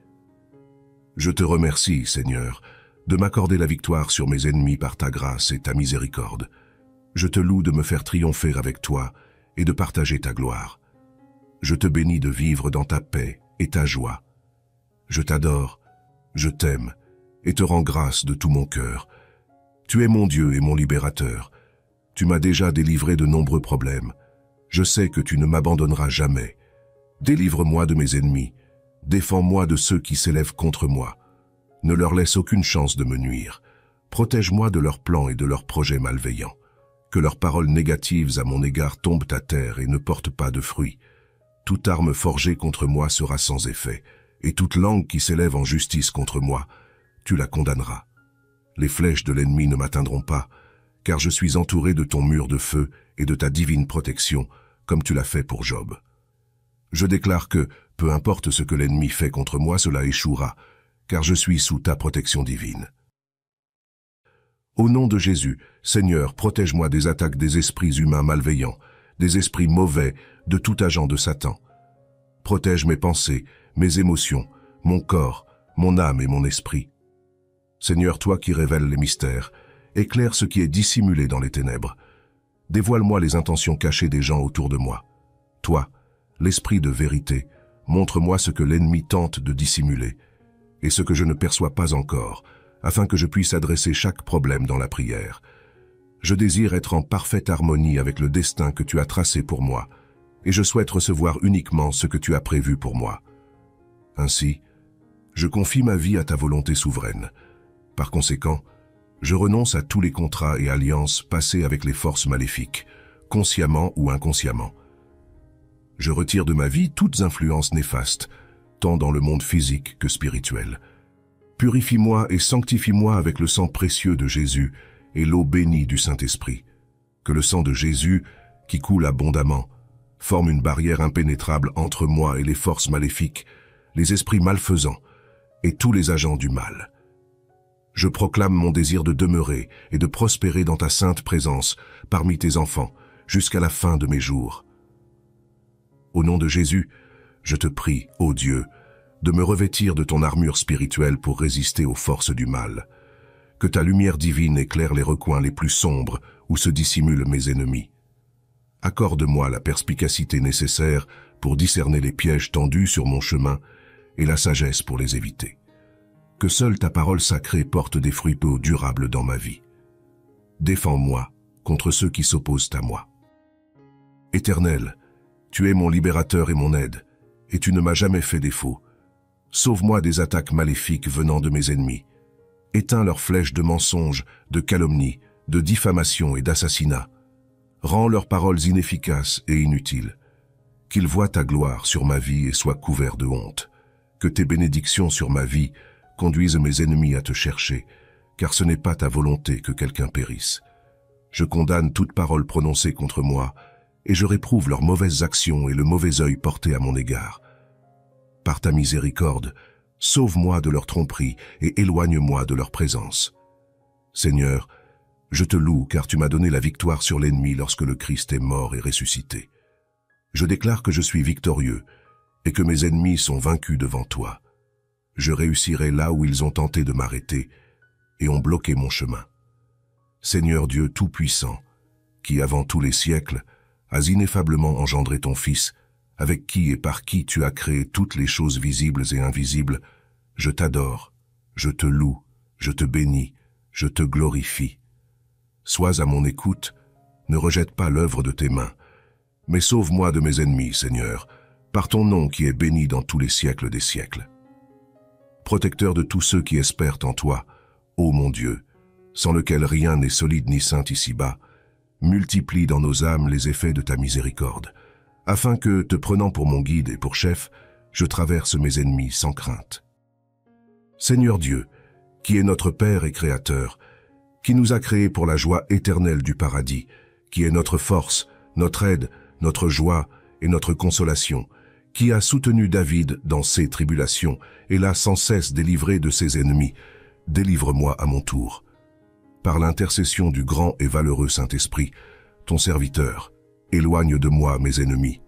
Je te remercie, Seigneur, de m'accorder la victoire sur mes ennemis par ta grâce et ta miséricorde. Je te loue de me faire triompher avec toi et de partager ta gloire. Je te bénis de vivre dans ta paix et ta joie. Je t'adore, je t'aime et te rends grâce de tout mon cœur. Tu es mon Dieu et mon libérateur. Tu m'as déjà délivré de nombreux problèmes. Je sais que tu ne m'abandonneras jamais. Délivre-moi de mes ennemis. Défends-moi de ceux qui s'élèvent contre moi. Ne leur laisse aucune chance de me nuire. Protège-moi de leurs plans et de leurs projets malveillants. Que leurs paroles négatives à mon égard tombent à terre et ne portent pas de fruits. Toute arme forgée contre moi sera sans effet, et toute langue qui s'élève en justice contre moi, tu la condamneras. Les flèches de l'ennemi ne m'atteindront pas, car je suis entouré de ton mur de feu et de ta divine protection, comme tu l'as fait pour Job. Je déclare que, peu importe ce que l'ennemi fait contre moi, cela échouera, car je suis sous ta protection divine. Au nom de Jésus, Seigneur, protège-moi des attaques des esprits humains malveillants, des esprits mauvais, de tout agent de Satan. Protège mes pensées, mes émotions, mon corps, mon âme et mon esprit. Seigneur, toi qui révèles les mystères, éclaire ce qui est dissimulé dans les ténèbres. Dévoile-moi les intentions cachées des gens autour de moi. Toi, l'esprit de vérité, montre-moi ce que l'ennemi tente de dissimuler, et ce que je ne perçois pas encore, afin que je puisse adresser chaque problème dans la prière. Je désire être en parfaite harmonie avec le destin que tu as tracé pour moi, et je souhaite recevoir uniquement ce que tu as prévu pour moi. Ainsi, je confie ma vie à ta volonté souveraine. Par conséquent, je renonce à tous les contrats et alliances passés avec les forces maléfiques, consciemment ou inconsciemment. Je retire de ma vie toutes influences néfastes, tant dans le monde physique que spirituel. Purifie-moi et sanctifie-moi avec le sang précieux de Jésus et l'eau bénie du Saint-Esprit. Que le sang de Jésus, qui coule abondamment, forme une barrière impénétrable entre moi et les forces maléfiques, les esprits malfaisants et tous les agents du mal. Je proclame mon désir de demeurer et de prospérer dans ta sainte présence parmi tes enfants jusqu'à la fin de mes jours. Au nom de Jésus, je te prie, ô Dieu, de me revêtir de ton armure spirituelle pour résister aux forces du mal. Que ta lumière divine éclaire les recoins les plus sombres où se dissimulent mes ennemis. Accorde-moi la perspicacité nécessaire pour discerner les pièges tendus sur mon chemin et la sagesse pour les éviter. Que seule ta parole sacrée porte des fruits peu durables dans ma vie. Défends-moi, contre ceux qui s'opposent à moi. Éternel, tu es mon libérateur et mon aide, et tu ne m'as jamais fait défaut. Sauve-moi des attaques maléfiques venant de mes ennemis. Éteins leurs flèches de mensonges, de calomnie, de diffamation et d'assassinat. Rends leurs paroles inefficaces et inutiles. Qu'ils voient ta gloire sur ma vie et soient couverts de honte. Que tes bénédictions sur ma vie conduisent mes ennemis à te chercher, car ce n'est pas ta volonté que quelqu'un périsse. Je condamne toute parole prononcée contre moi, et je réprouve leurs mauvaises actions et le mauvais œil porté à mon égard. Par ta miséricorde, sauve-moi de leur tromperie et éloigne-moi de leur présence. Seigneur, je te loue car tu m'as donné la victoire sur l'ennemi lorsque le Christ est mort et ressuscité. Je déclare que je suis victorieux et que mes ennemis sont vaincus devant toi. Je réussirai là où ils ont tenté de m'arrêter et ont bloqué mon chemin. Seigneur Dieu Tout-Puissant, qui avant tous les siècles as ineffablement engendré ton Fils, avec qui et par qui tu as créé toutes les choses visibles et invisibles, je t'adore, je te loue, je te bénis, je te glorifie. Sois à mon écoute, ne rejette pas l'œuvre de tes mains, mais sauve-moi de mes ennemis, Seigneur, par ton nom qui est béni dans tous les siècles des siècles. Protecteur de tous ceux qui espèrent en toi, ô mon Dieu, sans lequel rien n'est solide ni saint ici-bas, multiplie dans nos âmes les effets de ta miséricorde, afin que, te prenant pour mon guide et pour chef, je traverse mes ennemis sans crainte. Seigneur Dieu, qui est notre Père et Créateur, qui nous a créés pour la joie éternelle du paradis, qui est notre force, notre aide, notre joie et notre consolation, qui a soutenu David dans ses tribulations et l'a sans cesse délivré de ses ennemis, délivre-moi à mon tour. Par l'intercession du grand et valeureux Saint-Esprit, ton serviteur, éloigne de moi mes ennemis.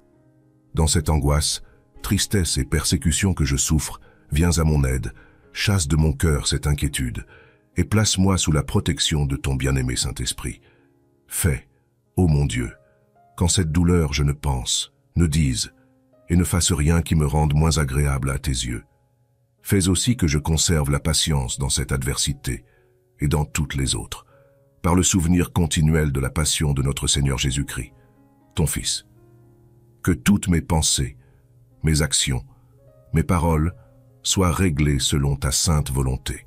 Dans cette angoisse, tristesse et persécution que je souffre, viens à mon aide, chasse de mon cœur cette inquiétude, et place-moi sous la protection de ton bien-aimé Saint-Esprit. Fais, ô mon Dieu, qu'en cette douleur je ne pense, ne dise, et ne fasse rien qui me rende moins agréable à tes yeux. Fais aussi que je conserve la patience dans cette adversité, et dans toutes les autres, par le souvenir continuel de la passion de notre Seigneur Jésus-Christ, ton Fils. Que toutes mes pensées, mes actions, mes paroles soient réglées selon ta sainte volonté,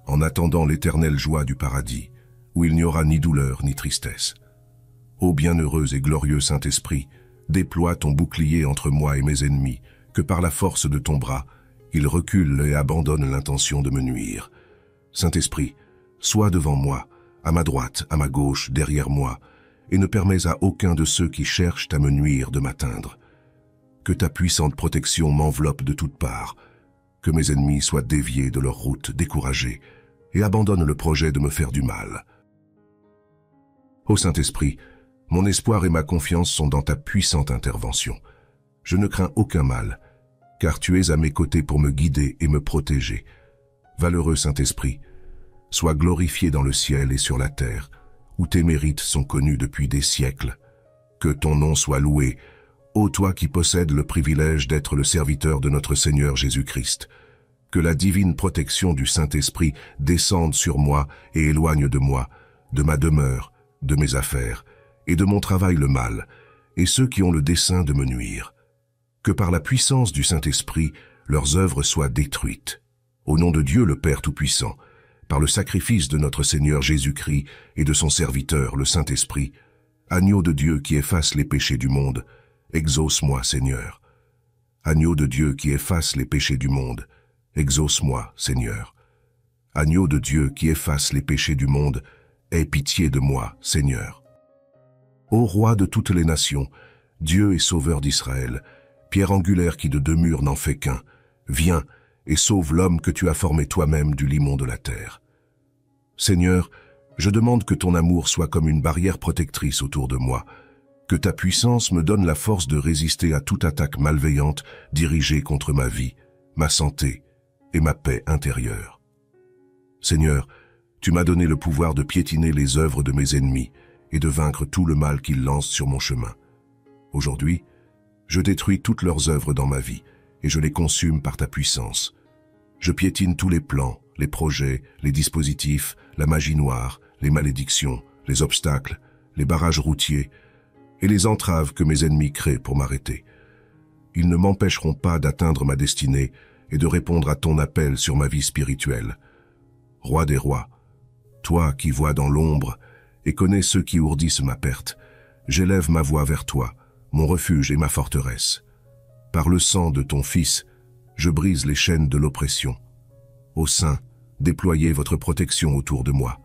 en attendant l'éternelle joie du paradis, où il n'y aura ni douleur ni tristesse. Ô bienheureux et glorieux Saint-Esprit, déploie ton bouclier entre moi et mes ennemis, que par la force de ton bras, ils reculent et abandonnent l'intention de me nuire. Saint-Esprit, sois devant moi, à ma droite, à ma gauche, derrière moi, et ne permets à aucun de ceux qui cherchent à me nuire de m'atteindre. Que ta puissante protection m'enveloppe de toutes parts, que mes ennemis soient déviés de leur route, découragés, et abandonnent le projet de me faire du mal. Ô Saint-Esprit, mon espoir et ma confiance sont dans ta puissante intervention. Je ne crains aucun mal, car tu es à mes côtés pour me guider et me protéger. Valeureux Saint-Esprit, sois glorifié dans le ciel et sur la terre, où tes mérites sont connus depuis des siècles. Que ton nom soit loué, ô toi qui possèdes le privilège d'être le serviteur de notre Seigneur Jésus-Christ. Que la divine protection du Saint-Esprit descende sur moi et éloigne de moi, de ma demeure, de mes affaires, et de mon travail le mal, et ceux qui ont le dessein de me nuire. Que par la puissance du Saint-Esprit, leurs œuvres soient détruites. Au nom de Dieu le Père Tout-Puissant, par le sacrifice de notre Seigneur Jésus-Christ et de son serviteur, le Saint-Esprit, agneau de Dieu qui efface les péchés du monde, exauce-moi, Seigneur. Agneau de Dieu qui efface les péchés du monde, exauce-moi, Seigneur. Agneau de Dieu qui efface les péchés du monde, aie pitié de moi, Seigneur. Ô Roi de toutes les nations, Dieu et Sauveur d'Israël, pierre angulaire qui de deux murs n'en fait qu'un, viens et sauve l'homme que tu as formé toi-même du limon de la terre. Seigneur, je demande que ton amour soit comme une barrière protectrice autour de moi, que ta puissance me donne la force de résister à toute attaque malveillante dirigée contre ma vie, ma santé et ma paix intérieure. Seigneur, tu m'as donné le pouvoir de piétiner les œuvres de mes ennemis et de vaincre tout le mal qu'ils lancent sur mon chemin. Aujourd'hui, je détruis toutes leurs œuvres dans ma vie et je les consume par ta puissance. Je piétine tous les plans, les projets, les dispositifs, la magie noire, les malédictions, les obstacles, les barrages routiers et les entraves que mes ennemis créent pour m'arrêter. Ils ne m'empêcheront pas d'atteindre ma destinée et de répondre à ton appel sur ma vie spirituelle. Roi des rois, toi qui vois dans l'ombre et connais ceux qui ourdissent ma perte, j'élève ma voix vers toi, mon refuge et ma forteresse. Par le sang de ton Fils, je brise les chaînes de l'oppression. Ô Saint, déployez votre protection autour de moi.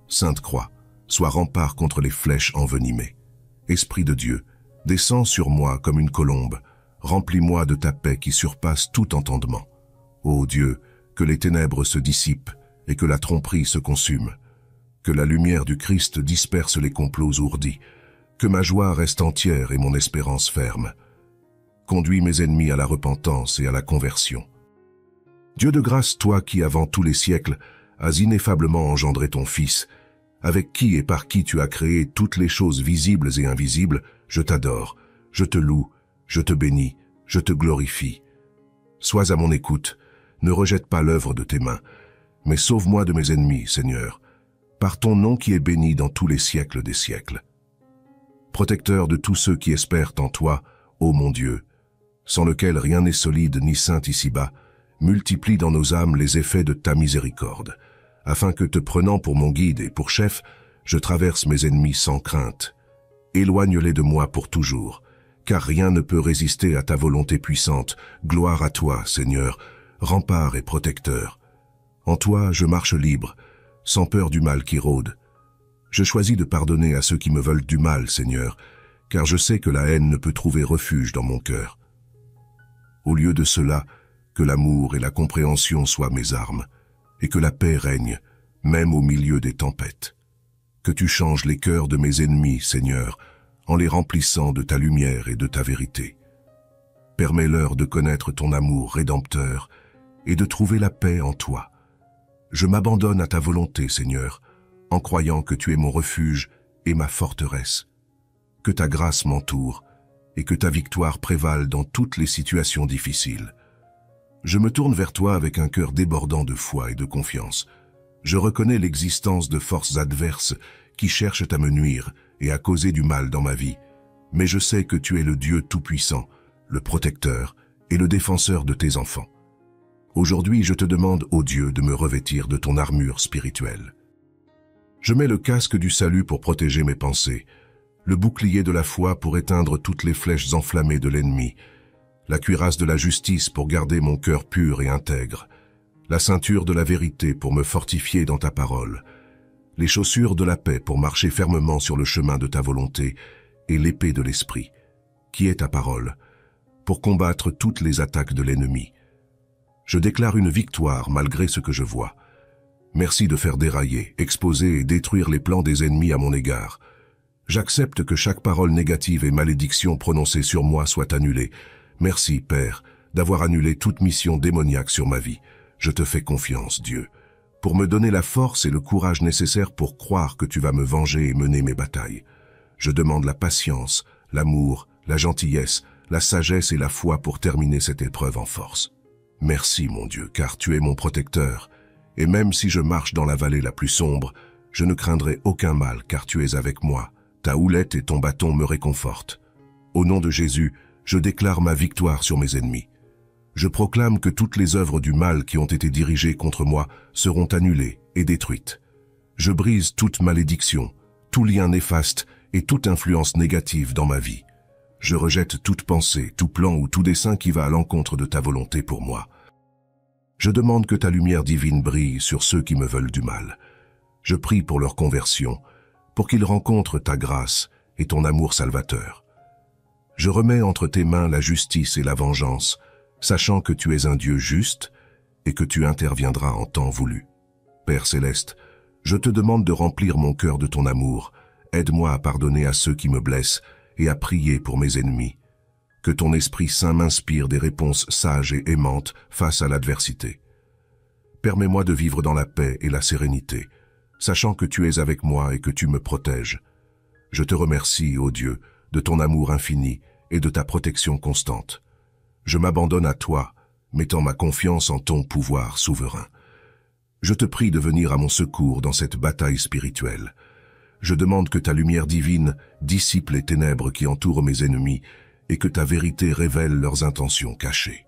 Sainte Croix, sois rempart contre les flèches envenimées. Esprit de Dieu, descends sur moi comme une colombe, remplis-moi de ta paix qui surpasse tout entendement. Ô Dieu, que les ténèbres se dissipent et que la tromperie se consume. Que la lumière du Christ disperse les complots ourdis. Que ma joie reste entière et mon espérance ferme. Conduis mes ennemis à la repentance et à la conversion. Dieu de grâce, toi qui, avant tous les siècles, as ineffablement engendré ton Fils, avec qui et par qui tu as créé toutes les choses visibles et invisibles, je t'adore, je te loue, je te bénis, je te glorifie. Sois à mon écoute, ne rejette pas l'œuvre de tes mains, mais sauve-moi de mes ennemis, Seigneur, par ton nom qui est béni dans tous les siècles des siècles. Protecteur de tous ceux qui espèrent en toi, ô mon Dieu, sans lequel rien n'est solide ni saint ici-bas, multiplie dans nos âmes les effets de ta miséricorde, afin que, te prenant pour mon guide et pour chef, je traverse mes ennemis sans crainte. Éloigne-les de moi pour toujours, car rien ne peut résister à ta volonté puissante. Gloire à toi, Seigneur, rempart et protecteur. En toi, je marche libre, sans peur du mal qui rôde. Je choisis de pardonner à ceux qui me veulent du mal, Seigneur, car je sais que la haine ne peut trouver refuge dans mon cœur. Au lieu de cela, que l'amour et la compréhension soient mes armes, et que la paix règne, même au milieu des tempêtes. Que tu changes les cœurs de mes ennemis, Seigneur, en les remplissant de ta lumière et de ta vérité. Permets-leur de connaître ton amour rédempteur et de trouver la paix en toi. Je m'abandonne à ta volonté, Seigneur, en croyant que tu es mon refuge et ma forteresse. Que ta grâce m'entoure et que ta victoire prévale dans toutes les situations difficiles. Je me tourne vers toi avec un cœur débordant de foi et de confiance. Je reconnais l'existence de forces adverses qui cherchent à me nuire et à causer du mal dans ma vie. Mais je sais que tu es le Dieu tout-puissant, le protecteur et le défenseur de tes enfants. Aujourd'hui, je te demande, ô Dieu, de me revêtir de ton armure spirituelle. Je mets le casque du salut pour protéger mes pensées, le bouclier de la foi pour éteindre toutes les flèches enflammées de l'ennemi, la cuirasse de la justice pour garder mon cœur pur et intègre, la ceinture de la vérité pour me fortifier dans ta parole, les chaussures de la paix pour marcher fermement sur le chemin de ta volonté, et l'épée de l'esprit, qui est ta parole, pour combattre toutes les attaques de l'ennemi. Je déclare une victoire malgré ce que je vois. Merci de faire dérailler, exposer et détruire les plans des ennemis à mon égard. J'accepte que chaque parole négative et malédiction prononcée sur moi soit annulée. Merci, Père, d'avoir annulé toute mission démoniaque sur ma vie. Je te fais confiance, Dieu, pour me donner la force et le courage nécessaires pour croire que tu vas me venger et mener mes batailles. Je demande la patience, l'amour, la gentillesse, la sagesse et la foi pour terminer cette épreuve en force. Merci, mon Dieu, car tu es mon protecteur, et même si je marche dans la vallée la plus sombre, je ne craindrai aucun mal, car tu es avec moi. Ta houlette et ton bâton me réconfortent. Au nom de Jésus, je déclare ma victoire sur mes ennemis. Je proclame que toutes les œuvres du mal qui ont été dirigées contre moi seront annulées et détruites. Je brise toute malédiction, tout lien néfaste et toute influence négative dans ma vie. Je rejette toute pensée, tout plan ou tout dessein qui va à l'encontre de ta volonté pour moi. Je demande que ta lumière divine brille sur ceux qui me veulent du mal. Je prie pour leur conversion, pour qu'ils rencontrent ta grâce et ton amour salvateur. Je remets entre tes mains la justice et la vengeance, sachant que tu es un Dieu juste et que tu interviendras en temps voulu. Père céleste, je te demande de remplir mon cœur de ton amour. Aide-moi à pardonner à ceux qui me blessent et à prier pour mes ennemis. Que ton Esprit Saint m'inspire des réponses sages et aimantes face à l'adversité. Permets-moi de vivre dans la paix et la sérénité, sachant que tu es avec moi et que tu me protèges. Je te remercie, ô Dieu, de ton amour infini et de ta protection constante. Je m'abandonne à toi, mettant ma confiance en ton pouvoir souverain. Je te prie de venir à mon secours dans cette bataille spirituelle. je demande que ta lumière divine dissipe les ténèbres qui entourent mes ennemis et que ta vérité révèle leurs intentions cachées.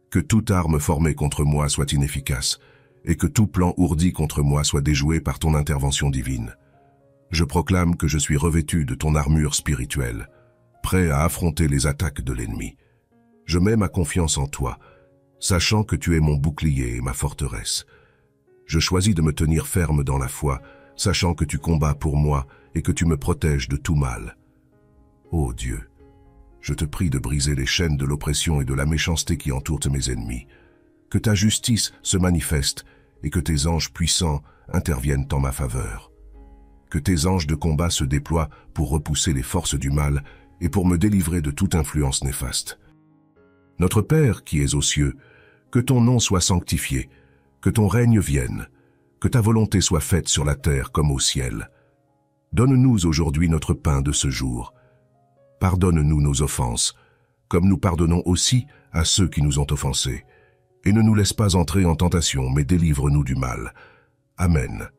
Que toute arme formée contre moi soit inefficace et que tout plan ourdi contre moi soit déjoué par ton intervention divine. Je proclame que je suis revêtu de ton armure spirituelle, prêt à affronter les attaques de l'ennemi. Je mets ma confiance en toi, sachant que tu es mon bouclier et ma forteresse. Je choisis de me tenir ferme dans la foi, sachant que tu combats pour moi et que tu me protèges de tout mal. Ô Dieu, je te prie de briser les chaînes de l'oppression et de la méchanceté qui entourent mes ennemis. Que ta justice se manifeste et que tes anges puissants interviennent en ma faveur. Que tes anges de combat se déploient pour repousser les forces du mal et pour me délivrer de toute influence néfaste. Notre Père qui es aux cieux, que ton nom soit sanctifié, que ton règne vienne, que ta volonté soit faite sur la terre comme au ciel. Donne-nous aujourd'hui notre pain de ce jour. Pardonne-nous nos offenses, comme nous pardonnons aussi à ceux qui nous ont offensés. Et ne nous laisse pas entrer en tentation, mais délivre-nous du mal. Amen.